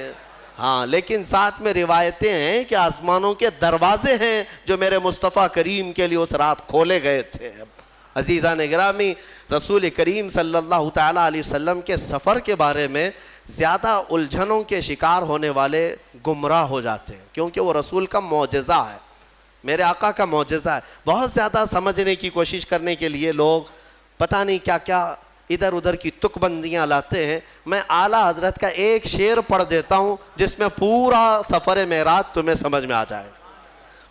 ہاں, لیکن ساتھ میں روایتیں ہیں کہ آسمانوں کے دروازے ہیں جو میرے مصطفیٰ کریم کے لیے اس رات کھولے گئے تھے. عزیزان گرامی, رسول کریم صلی اللہ تعالیٰ علیہ وسلم کے سفر کے بارے میں زیادہ الجھنوں کے شکار ہونے والے گمراہ ہو جاتے ہیں، کیونکہ وہ رسول کا معجزہ ہے، میرے آقا کا معجزہ ہے۔ بہت زیادہ سمجھنے کی کوشش کرنے کے لیے لوگ پتہ نہیں کیا کیا ادھر ادھر کی تک بندیاں لاتے ہیں۔ میں اعلیٰ حضرت کا ایک شعر پڑھ دیتا ہوں جس میں پورا سفر معراج تمہیں سمجھ میں آ جائے۔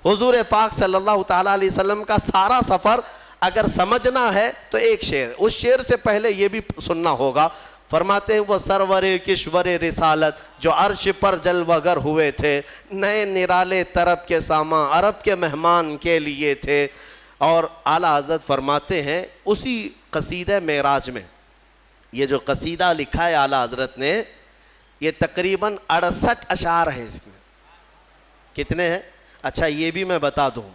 حضور پاک صلی اللہ تعالیٰ علیہ وسلم کا سارا سفر اگر سمجھنا ہے تو ایک شعر، اس شعر سے پہلے یہ بھی سننا ہوگا۔ فرماتے ہیں وہ سرور کشور رسالت جو عرش پر جلوہ گر ہوئے تھے، نئے نرالے طرب کے سامان عرب کے مہمان کے لیے تھے۔ اور اعلیٰ حضرت فرماتے ہیں اسی قصیدہ معراج میں، یہ جو قصیدہ لکھا ہے اعلیٰ حضرت نے، یہ تقریباً 68 اشعار ہیں اس میں۔ کتنے ہیں؟ اچھا یہ بھی میں بتا دوں،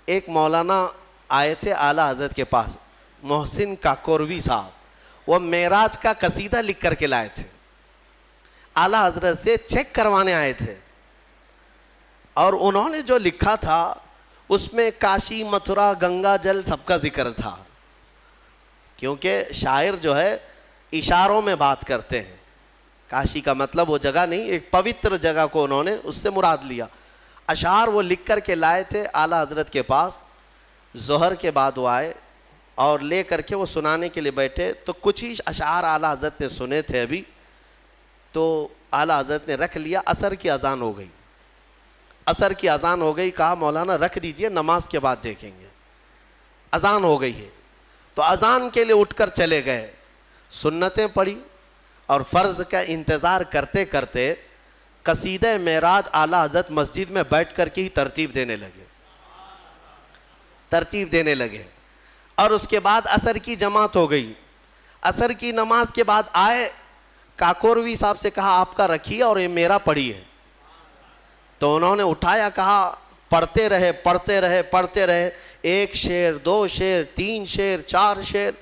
ایک مولانا آئے تھے اعلیٰ حضرت کے پاس، محسن کاکوروی صاحب، وہ معراج کا قصیدہ لکھ کر کے لائے تھے، اعلیٰ حضرت سے چیک کروانے آئے تھے، اور انہوں نے جو لکھا تھا اس میں کاشی متھرا گنگا جل سب کا ذکر تھا، کیونکہ شاعر جو ہے اشاروں میں بات کرتے ہیں۔ کاشی کا مطلب وہ جگہ نہیں، ایک پوتر جگہ کو انہوں نے اس سے مراد لیا۔ اشعار وہ لکھ کر کے لائے تھے اعلیٰ حضرت کے پاس، ظہر کے بعد وہ آئے اور لے کر کے وہ سنانے کے لیے بیٹھے، تو کچھ ہی اشعار اعلیٰ حضرت نے سنے تھے ابھی، تو اعلیٰ حضرت نے رکھ لیا۔ عصر کی اذان ہو گئی، عصر کی اذان ہو گئی، کہا مولانا رکھ دیجئے نماز کے بعد دیکھیں گے، اذان ہو گئی ہے۔ تو اذان کے لیے اٹھ کر چلے گئے، سنتیں پڑھی اور فرض کا انتظار کرتے کرتے قصیدہ معراج اعلیٰ حضرت مسجد میں بیٹھ کر کے ہی ترتیب دینے لگے، اور اس کے بعد عصر کی جماعت ہو گئی۔ عصر کی نماز کے بعد آئے، کاکوروی صاحب سے کہا آپ کا رکھیے اور یہ میرا پڑھیے، تو انہوں نے اٹھایا، کہا پڑھتے رہے، ایک شعر، 2 شعر، 3 شعر، 4 شعر،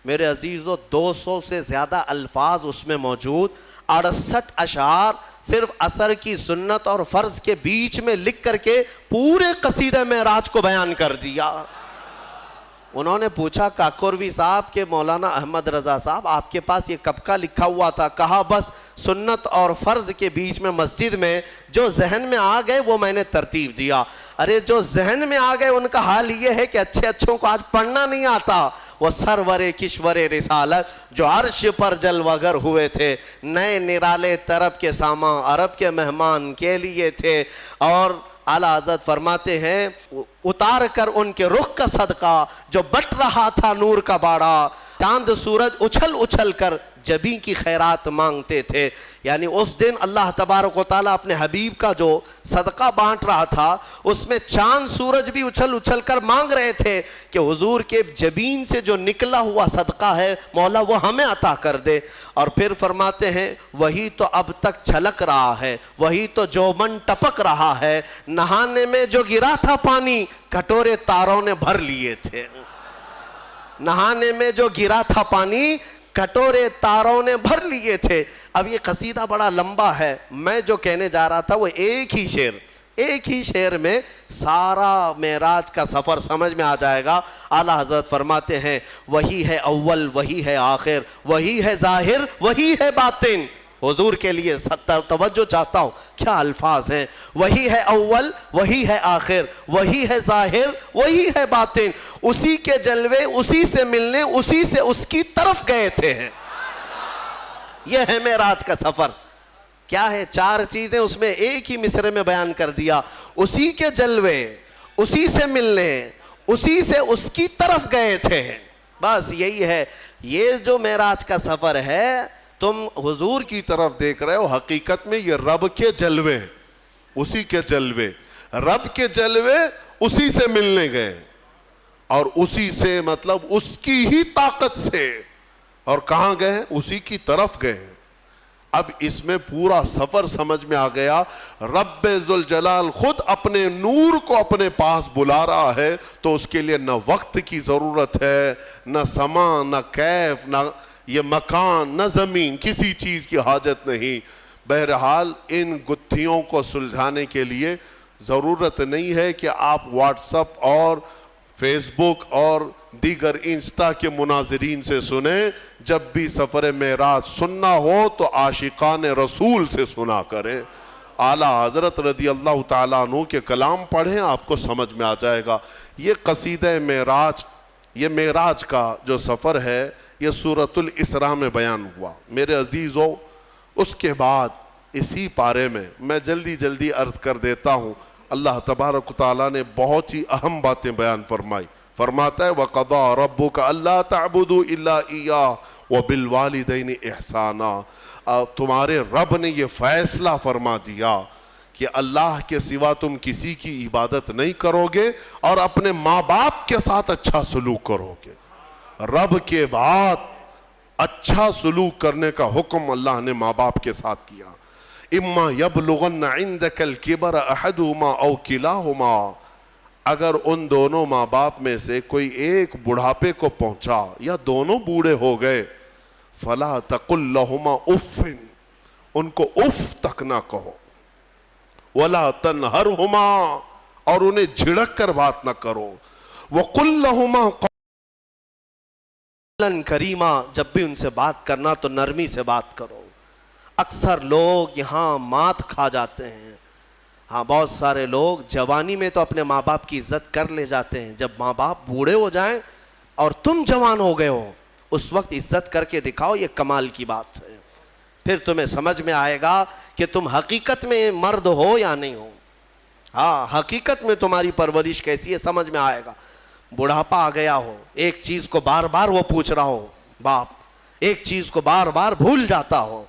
میرے عزیزو 200 سے زیادہ الفاظ اس میں موجود، 68 اشعار صرف عصر کی سنت اور فرض کے بیچ میں لکھ کر کے پورے قصیدہ معراج کو بیان کر دیا۔ انہوں نے پوچھا کاکوروی صاحب کہ مولانا احمد رضا صاحب آپ کے پاس یہ کب کا لکھا ہوا تھا؟ کہا بس سنت اور فرض کے بیچ میں مسجد میں جو ذہن میں آ گئے وہ میں نے ترتیب دیا۔ ارے جو ذہن میں آ گئے ان کا حال یہ ہے کہ اچھوں کو آج پڑھنا نہیں آتا۔ وہ سرور کشور رسالت جو عرش پر جلوہ گر ہوئے تھے، نئے نرالے طرب کے سامان عرب کے مہمان کے لیے تھے۔ اور اعلیٰ حضرت فرماتے ہیں اتار کر ان کے رخ کا صدقہ جو بٹ رہا تھا نور کا باڑا، چاند سورج اچھل اچھل کر جبیں کی خیرات مانگتے تھے۔ یعنی اس دن اللہ تبارک و تعالیٰ اپنے حبیب کا جو صدقہ بانٹ رہا تھا اس میں چاند سورج بھی اچھل اچھل کر مانگ رہے تھے کہ حضور کے جبین سے جو نکلا ہوا صدقہ ہے مولا وہ ہمیں عطا کر دے۔ اور پھر فرماتے ہیں وہی تو اب تک چھلک رہا ہے، وہی تو جوبن ٹپک رہا ہے، نہانے میں جو گرا تھا پانی کٹورے تاروں نے بھر لیے تھے۔ نہانے میں جو گرا تھا پانی کٹورے تاروں نے بھر لیے تھے۔ اب یہ قصیدہ بڑا لمبا ہے، میں جو کہنے جا رہا تھا وہ ایک ہی شعر میں سارا معراج کا سفر سمجھ میں آ جائے گا۔ اعلیٰ حضرت فرماتے ہیں وہی ہے اول، وہی ہے آخر، وہی ہے ظاہر، وہی ہے باطن۔ حضور کے لیے توجہ چاہتا ہوں، کیا الفاظ ہیں، وہی ہے اول، وہی ہے آخر، وہی ہے ظاہر، وہی ہے باطن، اسی کے جلوے اسی سے ملنے اسی سے اس کی طرف گئے تھے۔ یہ ہے معراج کا سفر۔ کیا ہے؟ 4 چیزیں اس میں ایک ہی مصرے میں بیان کر دیا، اسی کے جلوے اسی سے ملنے اسی سے اس کی طرف گئے تھے، بس یہی ہے۔ یہ جو معراج کا سفر ہے تم حضور کی طرف دیکھ رہے ہو، حقیقت میں یہ رب کے جلوے، اسی کے جلوے، رب کے جلوے اسی سے ملنے گئے، اور اسی سے مطلب اس کی ہی طاقت سے، اور کہاں گئے؟ اسی کی طرف گئے۔ اب اس میں پورا سفر سمجھ میں آ گیا۔ رب ذوالجلال خود اپنے نور کو اپنے پاس بلا رہا ہے، تو اس کے لیے نہ وقت کی ضرورت ہے، نہ سما، نہ کیف، نہ یہ مکان، نہ زمین، کسی چیز کی حاجت نہیں۔ بہرحال ان گتھیوں کو سلجھانے کے لیے ضرورت نہیں ہے کہ آپ واٹس اپ اور فیس بک اور دیگر انسٹا کے مناظرین سے سنیں. جب بھی سفر معراج سننا ہو تو عاشقان رسول سے سنا کریں. اعلیٰ حضرت رضی اللہ تعالیٰ عنہ کے کلام پڑھیں, آپ کو سمجھ میں آ جائے گا. یہ قصیدہ معراج, یہ معراج کا جو سفر ہے یہ سورۃ الاسراء میں بیان ہوا. میرے عزیزو, اس کے بعد اسی پارے میں جلدی جلدی عرض کر دیتا ہوں, اللہ تبارک و تعالیٰ نے بہت ہی اہم باتیں بیان فرمائی. فرماتا ہے وَقَضَىٰ رَبُّكَ أَلَّا تَعْبُدُوا إِلَّا إِيَّاهُ وَبِالْوَالِدَيْنِ إِحْسَانًا. تمہارے رب نے یہ فیصلہ فرما دیا کہ اللہ کے سوا تم کسی کی عبادت نہیں کرو گے اور اپنے ماں باپ کے ساتھ اچھا سلوک کرو گے. رب کے بعد اچھا سلوک کرنے کا حکم اللہ نے ماں باپ کے ساتھ کیا. اما یبلغن عندک الکبر احدہما او کلاہما, اگر ان دونوں ماں باپ میں سے کوئی ایک بڑھاپے کو پہنچا یا دونوں بوڑھے ہو گئے, فلا تقل لہما اف, ان کو اف تک نہ کہو, ولا تنہرہما, اور انہیں جھڑک کر بات نہ کرو, وقل لہما قولا کریما, جب بھی ان سے بات کرنا تو نرمی سے بات کرو. اکثر لوگ یہاں مات کھا جاتے ہیں. ہاں, بہت سارے لوگ جوانی میں تو اپنے ماں باپ کی عزت کر لے جاتے ہیں, جب ماں باپ بوڑھے ہو جائیں اور تم جوان ہو گئے ہو اس وقت عزت کر کے دکھاؤ, یہ کمال کی بات ہے. پھر تمہیں سمجھ میں آئے گا کہ تم حقیقت میں مرد ہو یا نہیں ہو. ہاں, حقیقت میں تمہاری پرورش کیسی ہے سمجھ میں آئے گا. بڑھاپا آ گیا ہو, ایک چیز کو بار بار وہ پوچھ رہا ہو, باپ ایک چیز کو بار بار بھول جاتا ہو,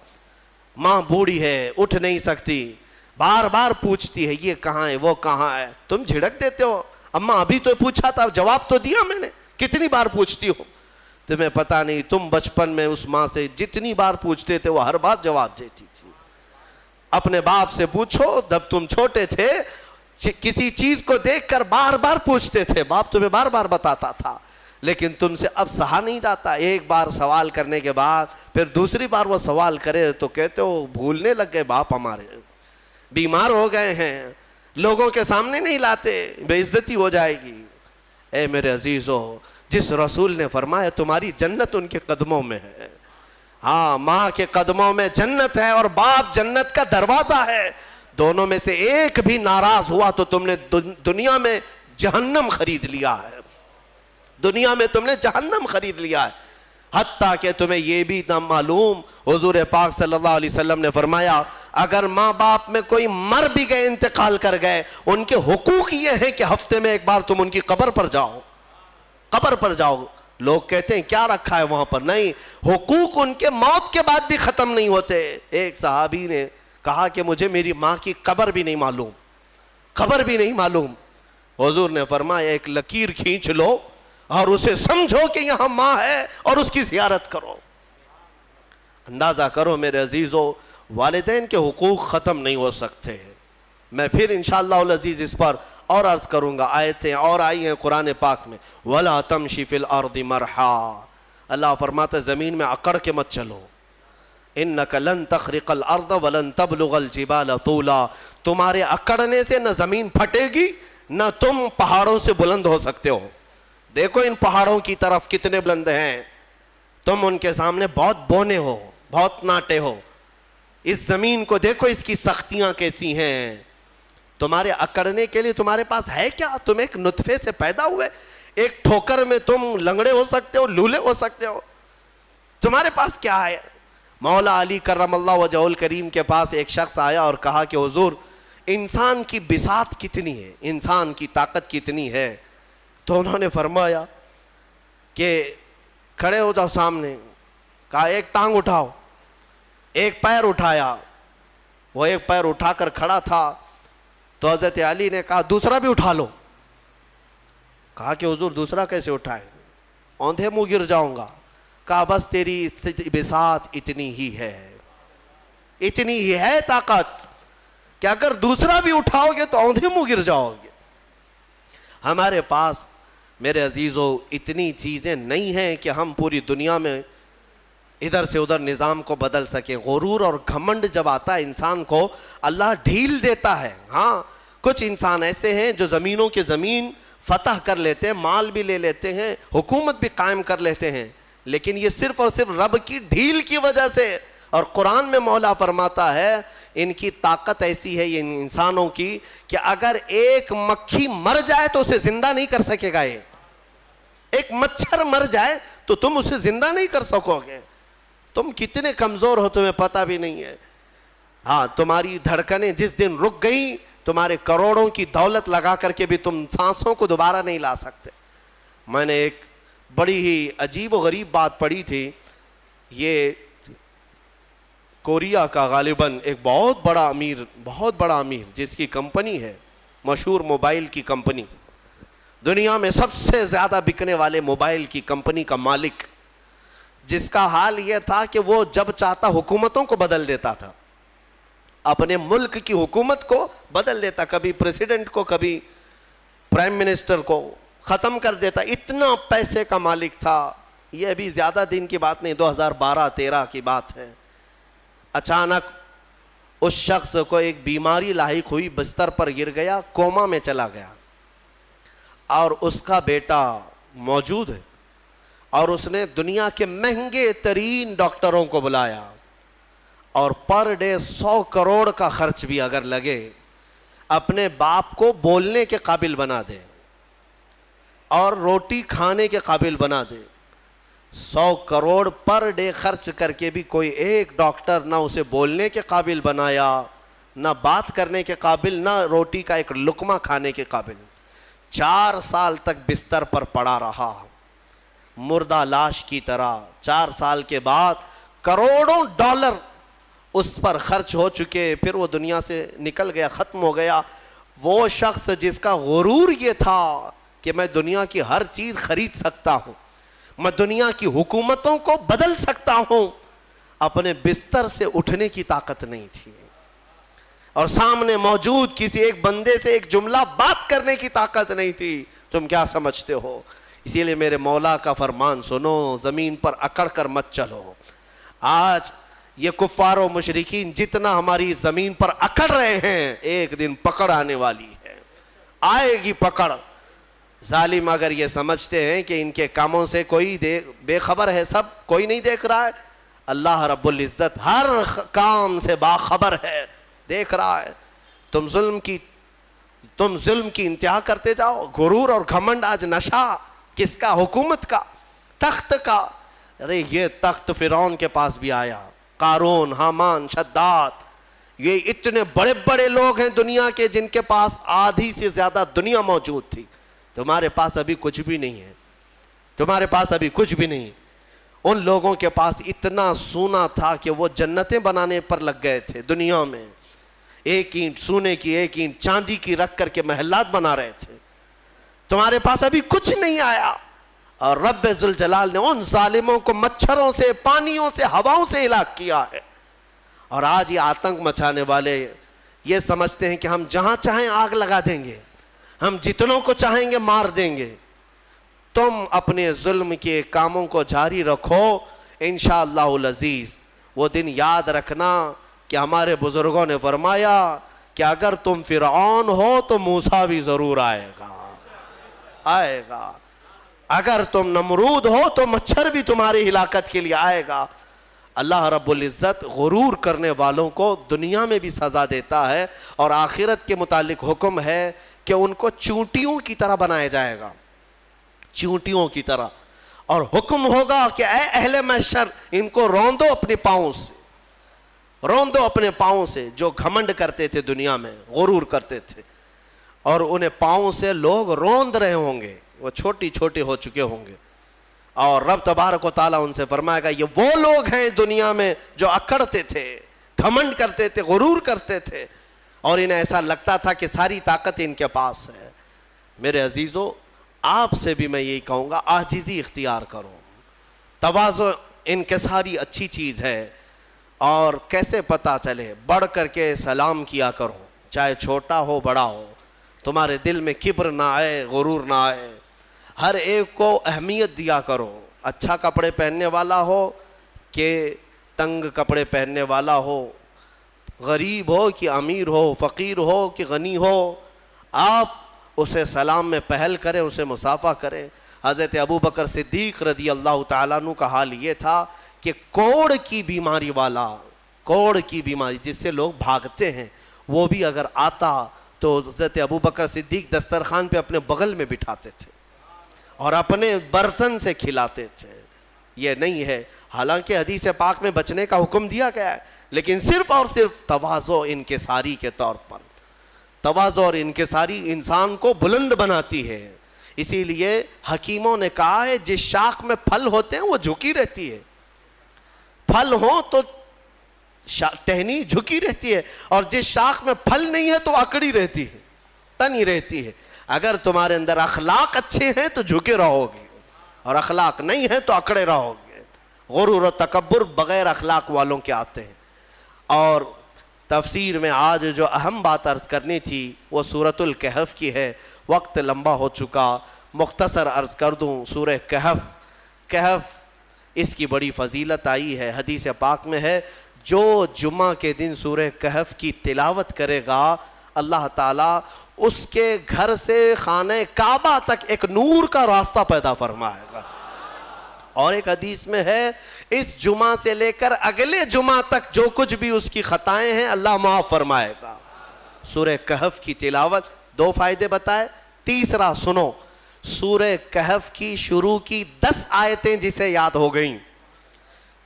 ماں بوڑھی ہے اٹھ نہیں سکتی, بار بار پوچھتی ہے یہ کہاں ہے وہ کہاں ہے, تم جھڑک دیتے ہو, اماں ابھی تو پوچھا تھا جواب تو دیا میں نے, کتنی بار پوچھتی ہو. تمہیں پتہ نہیں تم بچپن میں اس ماں سے جتنی بار پوچھتے تھے وہ ہر بار جواب دیتی تھی. اپنے باپ سے پوچھو, جب تم چھوٹے تھے کسی چیز کو دیکھ کر بار بار پوچھتے تھے, باپ تمہیں بار بار بتاتا تھا, لیکن تم سے اب سہا نہیں جاتا. ایک بار سوال کرنے کے بعد پھر دوسری بار وہ سوال کرے تو کہتے ہو بھولنے لگ گئے باپ, ہمارے بیمار ہو گئے ہیں, لوگوں کے سامنے نہیں لاتے, بے عزتی ہو جائے گی. اے میرے عزیزو, جس رسول نے فرمایا تمہاری جنت ان کے قدموں میں ہے. ہاں, ماں کے قدموں میں جنت ہے اور باپ جنت کا دروازہ ہے. دونوں میں سے ایک بھی ناراض ہوا تو تم نے دنیا میں جہنم خرید لیا ہے, دنیا میں تم نے جہنم خرید لیا ہے. حتیٰ کہ تمہیں یہ بھی نہ معلوم, حضور پاک صلی اللہ علیہ وسلم نے فرمایا اگر ماں باپ میں کوئی مر بھی گئے, انتقال کر گئے, ان کے حقوق یہ ہیں کہ ہفتے میں ایک بار تم ان کی قبر پر جاؤ, قبر پر جاؤ. لوگ کہتے ہیں کیا رکھا ہے وہاں پر, نہیں, حقوق ان کے موت کے بعد بھی ختم نہیں ہوتے. ایک صحابی نے کہا کہ مجھے میری ماں کی قبر بھی نہیں معلوم, قبر بھی نہیں معلوم. حضور نے فرمایا ایک لکیر کھینچ لو اور اسے سمجھو کہ یہاں ماں ہے اور اس کی زیارت کرو. اندازہ کرو میرے عزیزو, والدین کے حقوق ختم نہیں ہو سکتے. میں پھر انشاءاللہ العزیز اس پر اور عرض کروں گا, آیتیں اور آئی ہیں قرآن پاک میں, وَلَا تَمْشِ فِي الْأَرْضِ مَرْحًا, اللہ فرماتا ہے زمین میں اکڑ کے مت چلو. اِنَّكَ لَن تَخْرِقَ الْأَرْضَ وَلَن تَبْلُغَ الْجِبَالَ طُولًا, تمہارے اکڑنے سے نہ زمین پھٹے گی نہ تم پہاڑوں سے بلند ہو سکتے ہو. دیکھو ان پہاڑوں کی طرف کتنے بلند ہیں, تم ان کے سامنے بہت بونے ہو, بہت ناٹے ہو. اس زمین کو دیکھو اس کی سختیاں کیسی ہیں. تمہارے اکڑنے کے لیے تمہارے پاس ہے کیا؟ تم ایک نطفے سے پیدا ہوئے, ایک ٹھوکر میں تم لنگڑے ہو سکتے ہو, لولے ہو سکتے ہو. تمہارے پاس کیا ہے؟ مولا علی کرم اللہ وجہہ الکریم کے پاس ایک شخص آیا اور کہا کہ حضور انسان کی بساط کتنی ہے, انسان کی طاقت کتنی ہے؟ تو انہوں نے فرمایا کہ کھڑے ہو جاؤ سامنے. کہا ایک ٹانگ اٹھاؤ. ایک پیر اٹھایا, وہ ایک پیر اٹھا کر کھڑا تھا تو حضرت علی نے کہا دوسرا بھی اٹھا لو. کہا کہ حضور دوسرا کیسے اٹھائیں, اوندھے منہ گر جاؤں گا. کہا بس تیری بساط اتنی ہی ہے, اتنی ہی ہے طاقت کہ اگر دوسرا بھی اٹھاؤ گے تو اوندھے منہ گر جاؤ گے. ہمارے پاس میرے عزیزو اتنی چیزیں نہیں ہیں کہ ہم پوری دنیا میں ادھر سے ادھر نظام کو بدل سکیں. غرور اور گھمنڈ جب آتا ہے انسان کو, اللہ ڈھیل دیتا ہے. ہاں, کچھ انسان ایسے ہیں جو زمینوں کے زمین فتح کر لیتے ہیں, مال بھی لے لیتے ہیں, حکومت بھی قائم کر لیتے ہیں, لیکن یہ صرف اور صرف رب کی ڈھیل کی وجہ سے. اور قرآن میں مولا فرماتا ہے ان کی طاقت ایسی ہے ان انسانوں کی کہ اگر ایک مکھی مر جائے تو اسے زندہ نہیں کر سکے گا. یہ ایک مچھر مر جائے تو تم اسے زندہ نہیں کر سکو گے. تم کتنے کمزور ہو تمہیں پتہ بھی نہیں ہے. ہاں, تمہاری دھڑکنیں جس دن رک گئی, تمہارے کروڑوں کی دولت لگا کر کے بھی تم سانسوں کو دوبارہ نہیں لا سکتے. میں نے ایک بڑی ہی عجیب و غریب بات پڑھی تھی. یہ کوریا کا غالباً ایک بہت بڑا امیر جس کی کمپنی ہے, مشہور موبائل کی کمپنی, دنیا میں سب سے زیادہ بکنے والے موبائل کی کمپنی کا مالک, جس کا حال یہ تھا کہ وہ جب چاہتا حکومتوں کو بدل دیتا تھا, اپنے ملک کی حکومت کو بدل دیتا, کبھی پریزیڈنٹ کو کبھی پرائم منسٹر کو ختم کر دیتا. اتنا پیسے کا مالک تھا. یہ ابھی زیادہ دن کی بات نہیں, 2012-13 کی بات ہے. اچانک اس شخص کو ایک بیماری لاحق ہوئی, بستر پر گر گیا, کوما میں چلا گیا, اور اس کا بیٹا موجود ہے, اور اس نے دنیا کے مہنگے ترین ڈاکٹروں کو بلایا, اور پر ڈے 100 کروڑ کا خرچ بھی اگر لگے اپنے باپ کو بولنے کے قابل بنا دے اور روٹی کھانے کے قابل بنا دے. 100 کروڑ پر ڈے خرچ کر کے بھی کوئی ایک ڈاکٹر نہ اسے بولنے کے قابل بنایا, نہ بات کرنے کے قابل, نہ روٹی کا ایک لقمہ کھانے کے قابل. 4 سال تک بستر پر پڑا رہا مردہ لاش کی طرح. 4 سال کے بعد کروڑوں ڈالر اس پر خرچ ہو چکے, پھر وہ دنیا سے نکل گیا, ختم ہو گیا. وہ شخص جس کا غرور یہ تھا کہ میں دنیا کی ہر چیز خرید سکتا ہوں, میں دنیا کی حکومتوں کو بدل سکتا ہوں, اپنے بستر سے اٹھنے کی طاقت نہیں تھی, اور سامنے موجود کسی ایک بندے سے ایک جملہ بات کرنے کی طاقت نہیں تھی. تم کیا سمجھتے ہو؟ اسی لیے میرے مولا کا فرمان سنو, زمین پر اکڑ کر مت چلو. آج یہ کفار و مشرکین جتنا ہماری زمین پر اکڑ رہے ہیں, ایک دن پکڑ آنے والی ہے, آئے گی پکڑ. ظالم اگر یہ سمجھتے ہیں کہ ان کے کاموں سے کوئی بے خبر ہے, سب کوئی نہیں دیکھ رہا ہے, اللہ رب العزت ہر کام سے باخبر ہے, دیکھ رہا ہے. تم ظلم کی انتہا کرتے جاؤ. غرور اور گھمنڈ آج نشہ کس کا؟ حکومت کا, تخت کا. ارے یہ تخت فرعون کے پاس بھی آیا, قارون, حامان, شداد, یہ اتنے بڑے بڑے لوگ ہیں دنیا کے جن کے پاس آدھی سے زیادہ دنیا موجود تھی. تمہارے پاس ابھی کچھ بھی نہیں ہے, تمہارے پاس ابھی کچھ بھی نہیں. ان لوگوں کے پاس اتنا سونا تھا کہ وہ جنتیں بنانے پر لگ گئے تھے دنیا میں, ایک اینٹ سونے کی ایک اینٹ چاندی کی رکھ کر کے محلات بنا رہے تھے. تمہارے پاس ابھی کچھ نہیں آیا, اور رب ذوالجلال نے ان ظالموں کو مچھروں سے, پانیوں سے, ہواؤں سے ہلاک کیا ہے. اور آج یہ آتنک مچانے والے یہ سمجھتے ہیں کہ ہم جہاں چاہیں آگ لگا دیں گے, ہم جتنوں کو چاہیں گے مار دیں گے. تم اپنے ظلم کے کاموں کو جاری رکھو, انشاءاللہ العزیز وہ دن یاد رکھنا کہ ہمارے بزرگوں نے فرمایا کہ اگر تم فرعون ہو تو موسیٰ بھی ضرور آئے گا, اگر تم نمرود ہو تو مچھر بھی تمہاری ہلاکت کے لیے آئے گا. اللہ رب العزت غرور کرنے والوں کو دنیا میں بھی سزا دیتا ہے, اور آخرت کے متعلق حکم ہے کہ ان کو چونٹیوں کی طرح بنایا جائے گا, چونٹیوں کی طرح. اور حکم ہوگا کہ اے اہل محشر, ان کو روندو اپنے پاؤں سے, روندو اپنے پاؤں سے. جو گھمنڈ کرتے تھے دنیا میں, غرور کرتے تھے, اور انہیں پاؤں سے لوگ روند رہے ہوں گے, وہ چھوٹی چھوٹے ہو چکے ہوں گے. اور رب تبارک و تعالیٰ ان سے فرمائے گا یہ وہ لوگ ہیں دنیا میں جو اکڑتے تھے, گھمنڈ کرتے تھے, غرور کرتے تھے, اور انہیں ایسا لگتا تھا کہ ساری طاقت ان کے پاس ہے. میرے عزیزو, آپ سے بھی میں یہی کہوں گا, عاجزی اختیار کرو. تواضع انکساری اچھی چیز ہے, اور کیسے پتہ چلے, بڑھ کر کے سلام کیا کرو, چاہے چھوٹا ہو بڑا ہو. تمہارے دل میں کبر نہ آئے, غرور نہ آئے. ہر ایک کو اہمیت دیا کرو, اچھا کپڑے پہننے والا ہو کہ تنگ کپڑے پہننے والا ہو, غریب ہو کہ امیر ہو, فقیر ہو کہ غنی ہو, آپ اسے سلام میں پہل کریں، اسے مصافحہ کریں۔ حضرت ابو بکر صدیق رضی اللہ تعالیٰ عنہ کا حال یہ تھا کہ کوڑ کی بیماری والا، کوڑ کی بیماری جس سے لوگ بھاگتے ہیں، وہ بھی اگر آتا تو حضرت ابو بکر صدیق دسترخوان پہ اپنے بغل میں بٹھاتے تھے اور اپنے برتن سے کھلاتے تھے۔ یہ نہیں ہے، حالانکہ حدیث پاک میں بچنے کا حکم دیا گیا ہے، لیکن صرف اور صرف تواضع انکساری کے طور پر۔ تواضع اور انکساری انسان کو بلند بناتی ہے۔ اسی لیے حکیموں نے کہا ہے جس شاخ میں پھل ہوتے ہیں وہ جھکی رہتی ہے، پھل ہوں تو ٹہنی جھکی رہتی ہے، اور جس شاخ میں پھل نہیں ہے تو اکڑی رہتی ہے، تنی رہتی ہے۔ اگر تمہارے اندر اخلاق اچھے ہیں تو جھکے رہو گے، اور اخلاق نہیں ہے تو اکڑے رہو گے۔ غرور و تکبر بغیر اخلاق والوں کے آتے ہیں۔ اور تفسیر میں آج جو اہم بات عرض کرنی تھی وہ سورۃ الکہف کی ہے۔ وقت لمبا ہو چکا، مختصر عرض کر دوں۔ سورہ کہف اس کی بڑی فضیلت آئی ہے، حدیث پاک میں ہے جو جمعہ کے دن سورہ کہف کی تلاوت کرے گا اللہ تعالیٰ اس کے گھر سے خانہ کعبہ تک ایک نور کا راستہ پیدا فرمائے گا۔ اور ایک حدیث میں ہے اس جمعہ سے لے کر اگلے جمعہ تک جو کچھ بھی اس کی خطائیں ہیں اللہ معاف فرمائے گا۔ سورہ کہف کی تلاوت، 2 فائدے بتائے۔ تیسرا سنو، سورہ کہف کی شروع کی 10 آیتیں جسے یاد ہو گئیں،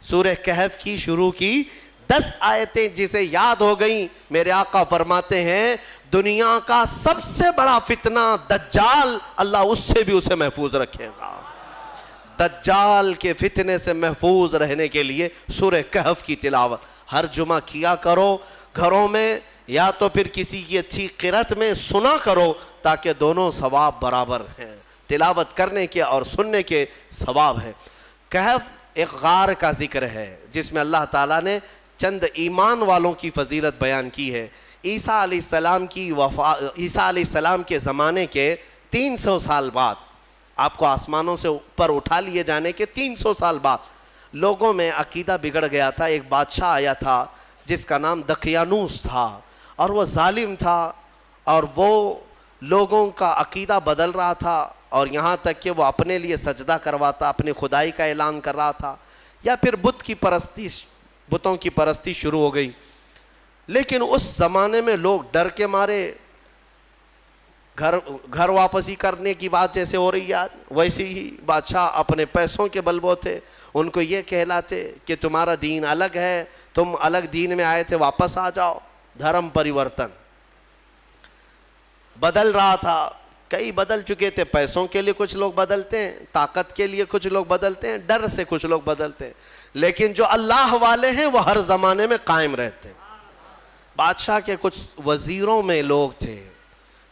سورہ کہف کی شروع کی 10 آیتیں جسے یاد ہو گئیں، میرے آقا فرماتے ہیں دنیا کا سب سے بڑا فتنہ دجال، اللہ اس سے بھی اسے محفوظ رکھے گا۔ دجال کے فتنے سے محفوظ رہنے کے لیے سورہ کہف کی تلاوت ہر جمعہ کیا کرو، گھروں میں یا تو پھر کسی کی اچھی قرأت میں سنا کرو، تاکہ دونوں ثواب برابر ہیں، تلاوت کرنے کے اور سننے کے ثواب ہے۔ کہف ایک غار کا ذکر ہے جس میں اللہ تعالیٰ نے چند ایمان والوں کی فضیلت بیان کی ہے۔ عیسیٰ علیہ السلام کے زمانے کے 300 سال بعد، آپ کو آسمانوں سے اوپر اٹھا لیے جانے کے 300 سال بعد لوگوں میں عقیدہ بگڑ گیا تھا۔ ایک بادشاہ آیا تھا جس کا نام دقیانوس تھا، اور وہ ظالم تھا، اور وہ لوگوں کا عقیدہ بدل رہا تھا، اور یہاں تک کہ وہ اپنے لیے سجدہ کرواتا، اپنی خدائی کا اعلان کر رہا تھا، یا پھر بتوں کی پرستی شروع ہو گئی۔ لیکن اس زمانے میں لوگ ڈر کے مارے گھر واپسی کرنے کی بات جیسے ہو رہی ہے ویسے ہی بادشاہ اپنے پیسوں کے بل بوتے ان کو یہ کہلاتے کہ تمہارا دین الگ ہے، تم الگ دین میں آئے تھے، واپس آ جاؤ۔ دھرم پریورتن بدل رہا تھا، کئی بدل چکے تھے، پیسوں کے لیے کچھ لوگ بدلتے ہیں، طاقت کے لیے کچھ لوگ بدلتے ہیں، ڈر سے کچھ لوگ بدلتے ہیں، لیکن جو اللہ والے ہیں وہ ہر زمانے میں قائم رہتے ہیں۔ بادشاہ کے کچھ وزیروں میں لوگ تھے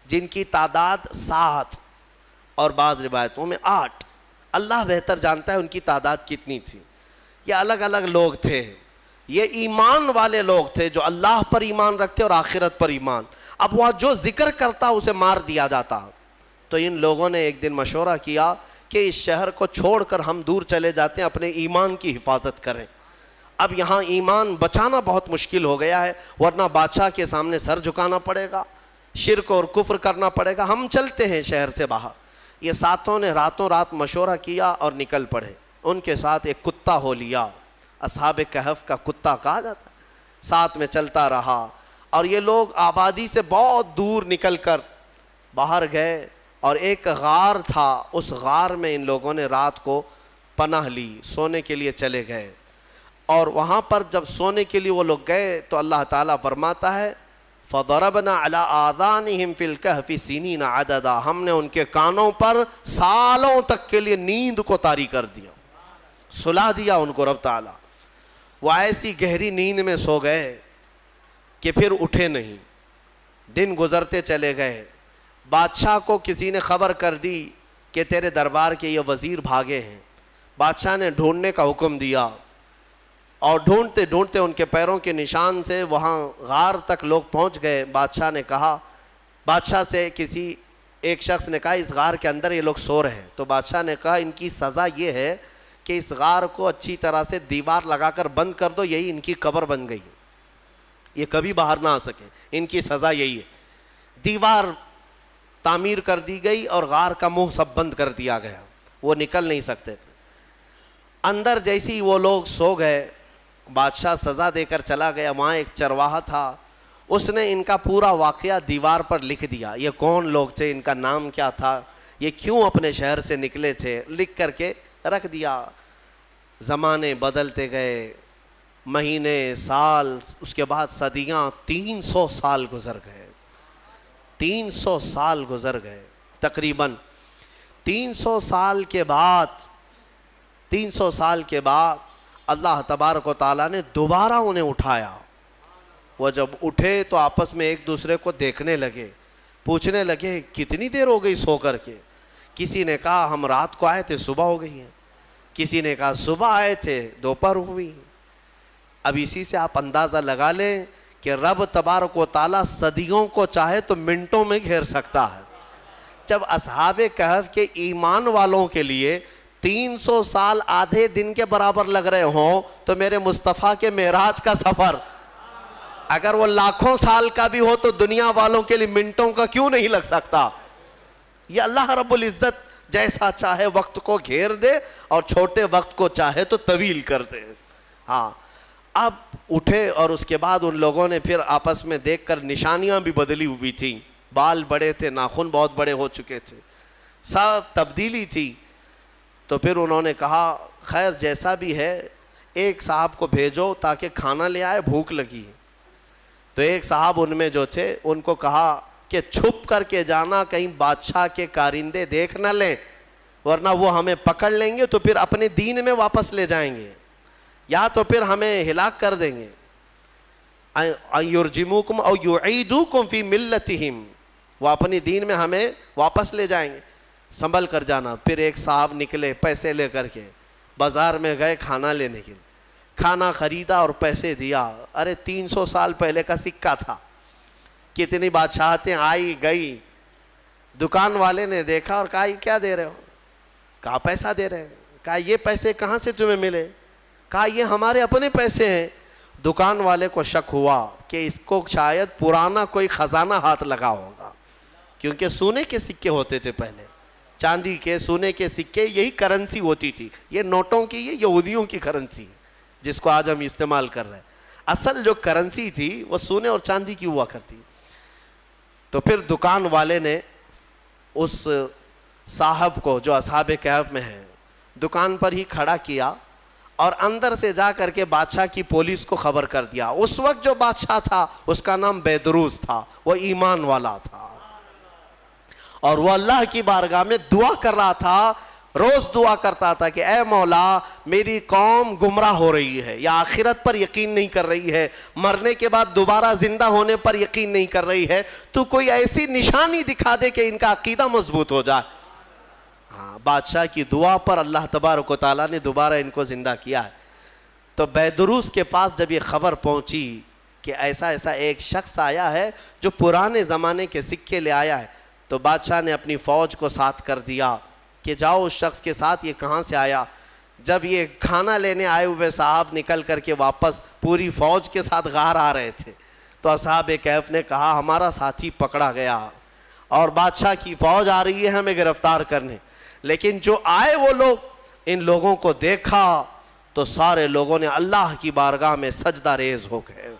جن کی تعداد 7 اور بعض روایتوں میں 8، اللہ بہتر جانتا ہے ان کی تعداد کتنی تھی۔ یہ الگ الگ لوگ تھے، یہ ایمان والے لوگ تھے جو اللہ پر ایمان رکھتے اور آخرت پر ایمان۔ اب وہ جو ذکر کرتا اسے مار دیا جاتا۔ تو ان لوگوں نے ایک دن مشورہ کیا کہ اس شہر کو چھوڑ کر ہم دور چلے جاتے ہیں، اپنے ایمان کی حفاظت کریں۔ اب یہاں ایمان بچانا بہت مشکل ہو گیا ہے، ورنہ بادشاہ کے سامنے سر جھکانا پڑے گا، شرک اور کفر کرنا پڑے گا، ہم چلتے ہیں شہر سے باہر۔ یہ ساتوں نے راتوں رات مشورہ کیا اور نکل پڑے۔ ان کے ساتھ ایک کتا ہو لیا، اصحاب کہف کا کتا کہا جاتا، ساتھ میں چلتا رہا، اور یہ لوگ آبادی سے بہت دور نکل کر باہر گئے، اور ایک غار تھا، اس غار میں ان لوگوں نے رات کو پناہ لی، سونے کے لیے چلے گئے۔ اور وہاں پر جب سونے کے لیے وہ لوگ گئے تو اللہ تعالیٰ فرماتا ہے فَضَرَبْنَا عَلَىٰ آذَانِهِمْ فِي الْكَهْفِ سِنِينَ عَدَدًا، ہم نے ان کے کانوں پر سالوں تک کے لیے نیند کو طاری کر دیا، سلا دیا ان کو رب تعالیٰ۔ وہ ایسی گہری نیند میں سو گئے کہ پھر اٹھے نہیں، دن گزرتے چلے گئے۔ بادشاہ کو کسی نے خبر کر دی کہ تیرے دربار کے یہ وزیر بھاگے ہیں۔ بادشاہ نے ڈھونڈنے کا حکم دیا، اور ڈھونڈتے ڈھونڈتے ان کے پیروں کے نشان سے وہاں غار تک لوگ پہنچ گئے۔ بادشاہ سے کسی ایک شخص نے کہا اس غار کے اندر یہ لوگ سو رہے ہیں۔ تو بادشاہ نے کہا ان کی سزا یہ ہے کہ اس غار کو اچھی طرح سے دیوار لگا کر بند کر دو، یہی ان کی قبر بن گئی، یہ کبھی باہر نہ آ سکیں، ان کی سزا یہی ہے۔ دیوار تعمیر کر دی گئی اور غار کا منہ سب بند کر دیا گیا, وہ نکل نہیں سکتے تھے. اندر جیسے ہی وہ لوگ سو گئے, بادشاہ سزا دے کر چلا گیا. وہاں ایک چرواہا تھا, اس نے ان کا پورا واقعہ دیوار پر لکھ دیا. یہ کون لوگ تھے, ان کا نام کیا تھا, یہ کیوں اپنے شہر سے نکلے تھے, لکھ کر کے رکھ دیا. زمانے بدلتے گئے, مہینے, سال, اس کے بعد صدیاں, 300 سال گزر گئے. 300 سال گزر گئے تقریباً. 300 سال کے بعد اللہ تبارک و تعالیٰ نے دوبارہ انہیں اٹھایا. وہ جب اٹھے تو آپس میں ایک دوسرے کو دیکھنے لگے, پوچھنے لگے کتنی دیر ہو گئی سو کر کے. کسی نے کہا ہم رات کو آئے تھے صبح ہو گئی ہے, کسی نے کہا صبح آئے تھے دوپہر ہوئی. اب اسی سے آپ اندازہ لگا لیں کہ رب تبارک و تعالیٰ صدیوں کو چاہے تو منٹوں میں گھیر سکتا ہے. جب اصحاب کہف کے ایمان والوں کے لیے 300 سال آدھے دن کے برابر لگ رہے ہوں, تو میرے مصطفیٰ کے معراج کا سفر اگر وہ لاکھوں سال کا بھی ہو تو دنیا والوں کے لیے منٹوں کا کیوں نہیں لگ سکتا. یہ اللہ رب العزت جیسا چاہے وقت کو گھیر دے اور چھوٹے وقت کو چاہے تو طویل کر دے. ہاں, اب اٹھے اور اس کے بعد ان لوگوں نے پھر آپس میں دیکھ کر, نشانیاں بھی بدلی ہوئی تھیں, بال بڑے تھے, ناخن بہت بڑے ہو چکے تھے, سب تبدیلی تھی. تو پھر انہوں نے کہا خیر جیسا بھی ہے ایک صاحب کو بھیجو تاکہ کھانا لے آئے, بھوک لگی. تو ایک صاحب ان میں جو تھے ان کو کہا کہ چھپ کر کے جانا, کہیں بادشاہ کے کارندے دیکھ نہ لیں, ورنہ وہ ہمیں پکڑ لیں گے تو پھر اپنے دین میں واپس لے جائیں گے, یا تو پھر ہمیں ہلاک کر دیں گے. یرجموکم او یعیدوکم فی ملتہم, وہ اپنی دین میں ہمیں واپس لے جائیں گے, سنبھل کر جانا. پھر ایک صاحب نکلے پیسے لے کر کے, بازار میں گئے کھانا لینے کے لیے, کھانا خریدا اور پیسے دیا. ارے 300 سال پہلے کا سکہ تھا, کتنی بادشاہتیں آئی گئی. دکان والے نے دیکھا اور کہا یہ کیا دے رہے ہو, کہا پیسہ دے رہے ہیں. کہا یہ پیسے کہاں سے تمہیں ملے, کہا یہ ہمارے اپنے پیسے ہیں. دکان والے کو شک ہوا کہ اس کو شاید پرانا کوئی خزانہ ہاتھ لگا ہوگا, کیونکہ سونے کے سکے ہوتے تھے پہلے, چاندی کے, سونے کے سکے, یہی کرنسی ہوتی تھی. یہ نوٹوں کی, یہ یہودیوں کی کرنسی جس کو آج ہم استعمال کر رہے ہیں. اصل جو کرنسی تھی وہ سونے اور چاندی کی ہوا کرتی. تو پھر دکان والے نے اس صاحب کو جو اصحاب کہف میں ہیں دکان پر ہی کھڑا کیا اور اندر سے جا کر کے بادشاہ کی پولیس کو خبر کر دیا. اس وقت جو بادشاہ تھا اس کا نام بیدروس تھا, وہ ایمان والا تھا اور وہ اللہ کی بارگاہ میں دعا کر رہا تھا. روز دعا کرتا تھا کہ اے مولا میری قوم گمراہ ہو رہی ہے, یا آخرت پر یقین نہیں کر رہی ہے, مرنے کے بعد دوبارہ زندہ ہونے پر یقین نہیں کر رہی ہے, تو کوئی ایسی نشانی دکھا دے کہ ان کا عقیدہ مضبوط ہو جائے. ہاں, بادشاہ کی دعا پر اللہ تبارک و تعالیٰ نے دوبارہ ان کو زندہ کیا ہے. تو بیدروس کے پاس جب یہ خبر پہنچی کہ ایسا ایسا ایک شخص آیا ہے جو پرانے زمانے کے سکے لے آیا ہے, تو بادشاہ نے اپنی فوج کو ساتھ کر دیا کہ جاؤ اس شخص کے ساتھ, یہ کہاں سے آیا. جب یہ کھانا لینے آئے ہوئے صاحب نکل کر کے واپس پوری فوج کے ساتھ غار آ رہے تھے, تو اصحاب کہف نے کہا ہمارا ساتھی پکڑا گیا اور بادشاہ کی فوج آ رہی ہے ہمیں گرفتار کرنے. لیکن جو آئے وہ لوگ, ان لوگوں کو دیکھا تو سارے لوگوں نے اللہ کی بارگاہ میں سجدہ ریز ہو گئے.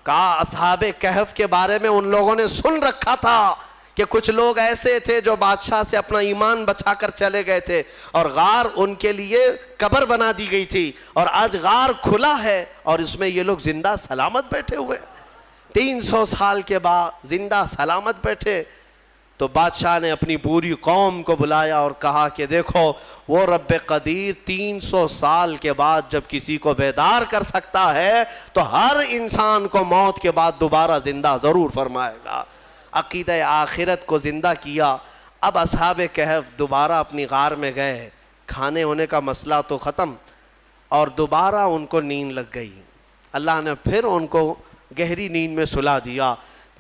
کہا اصحاب کہف کے بارے میں ان لوگوں نے سن رکھا تھا کہ کچھ لوگ ایسے تھے جو بادشاہ سے اپنا ایمان بچا کر چلے گئے تھے اور غار ان کے لیے قبر بنا دی گئی تھی, اور آج غار کھلا ہے اور اس میں یہ لوگ زندہ سلامت بیٹھے ہوئے 300 سال کے بعد زندہ سلامت بیٹھے. تو بادشاہ نے اپنی پوری قوم کو بلایا اور کہا کہ دیکھو وہ رب قدیر 300 سال کے بعد جب کسی کو بیدار کر سکتا ہے تو ہر انسان کو موت کے بعد دوبارہ زندہ ضرور فرمائے گا. عقیدہ آخرت کو زندہ کیا. اب اصحاب کہف دوبارہ اپنی غار میں گئے, کھانے ہونے کا مسئلہ تو ختم, اور دوبارہ ان کو نیند لگ گئی. اللہ نے پھر ان کو گہری نیند میں سلا دیا.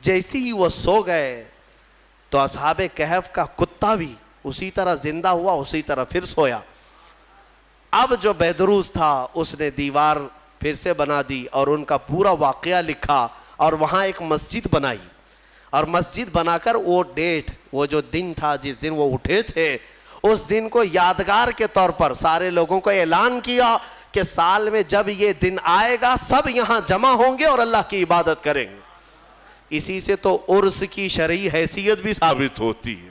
جیسے ہی وہ سو گئے تو اصحاب کہف کا کتا بھی اسی طرح زندہ ہوا, اسی طرح پھر سویا. اب جو بیدروس تھا اس نے دیوار پھر سے بنا دی اور ان کا پورا واقعہ لکھا اور وہاں ایک مسجد بنائی, اور مسجد بنا کر وہ ڈیٹ، وہ جو دن تھا جس دن وہ اٹھے تھے، اس دن کو یادگار کے طور پر سارے لوگوں کو اعلان کیا کہ سال میں جب یہ دن آئے گا سب یہاں جمع ہوں گے اور اللہ کی عبادت کریں گے۔ اسی سے تو عرس کی شرعی حیثیت بھی ثابت ہوتی ہے۔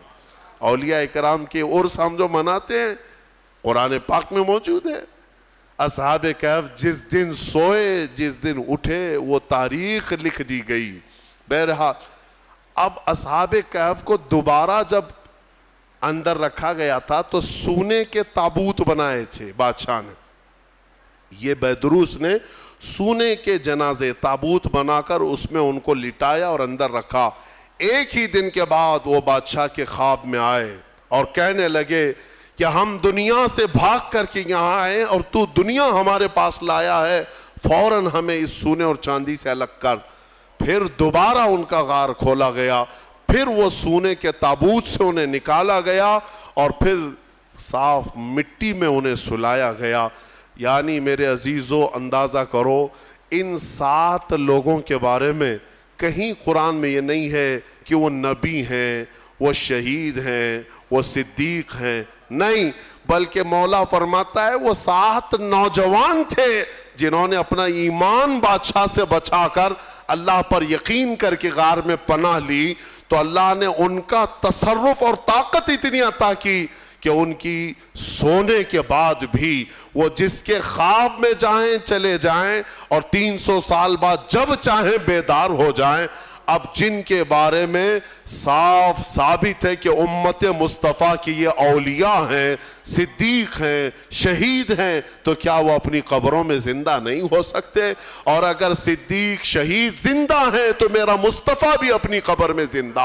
اولیاء اکرام کے عرس ہم جو مناتے ہیں قرآن پاک میں موجود ہے۔ اصحاب کہف جس دن سوئے جس دن اٹھے وہ تاریخ لکھ دی گئی۔ بہرحال اب اصحاب کہف کو دوبارہ جب اندر رکھا گیا تھا تو سونے کے تابوت بنائے تھے بادشاہ نے، یہ بیدروس نے سونے کے جنازے تابوت بنا کر اس میں ان کو لٹایا اور اندر رکھا۔ ایک ہی دن کے بعد وہ بادشاہ کے خواب میں آئے اور کہنے لگے کہ ہم دنیا سے بھاگ کر کے یہاں آئے اور تو دنیا ہمارے پاس لایا ہے، فوراً ہمیں اس سونے اور چاندی سے الگ کر۔ پھر دوبارہ ان کا غار کھولا گیا، پھر وہ سونے کے تابوت سے انہیں نکالا گیا اور پھر صاف مٹی میں انہیں سلایا گیا۔ یعنی میرے عزیزو اندازہ کرو ان 7 لوگوں کے بارے میں کہیں قرآن میں یہ نہیں ہے کہ وہ نبی ہیں، وہ شہید ہیں، وہ صدیق ہیں، نہیں، بلکہ مولا فرماتا ہے وہ 7 نوجوان تھے جنہوں نے اپنا ایمان بادشاہ سے بچا کر اللہ پر یقین کر کے غار میں پناہ لی، تو اللہ نے ان کا تصرف اور طاقت اتنی عطا کی کہ ان کی سونے کے بعد بھی وہ جس کے خواب میں جائیں چلے جائیں اور 300 سال بعد جب چاہیں بیدار ہو جائیں۔ اب جن کے بارے میں صاف ثابت ہے کہ امت مصطفیٰ کی یہ اولیاء ہیں، صدیق ہیں، شہید ہیں، تو کیا وہ اپنی قبروں میں زندہ نہیں ہو سکتے؟ اور اگر صدیق شہید زندہ ہیں تو میرا مصطفیٰ بھی اپنی قبر میں زندہ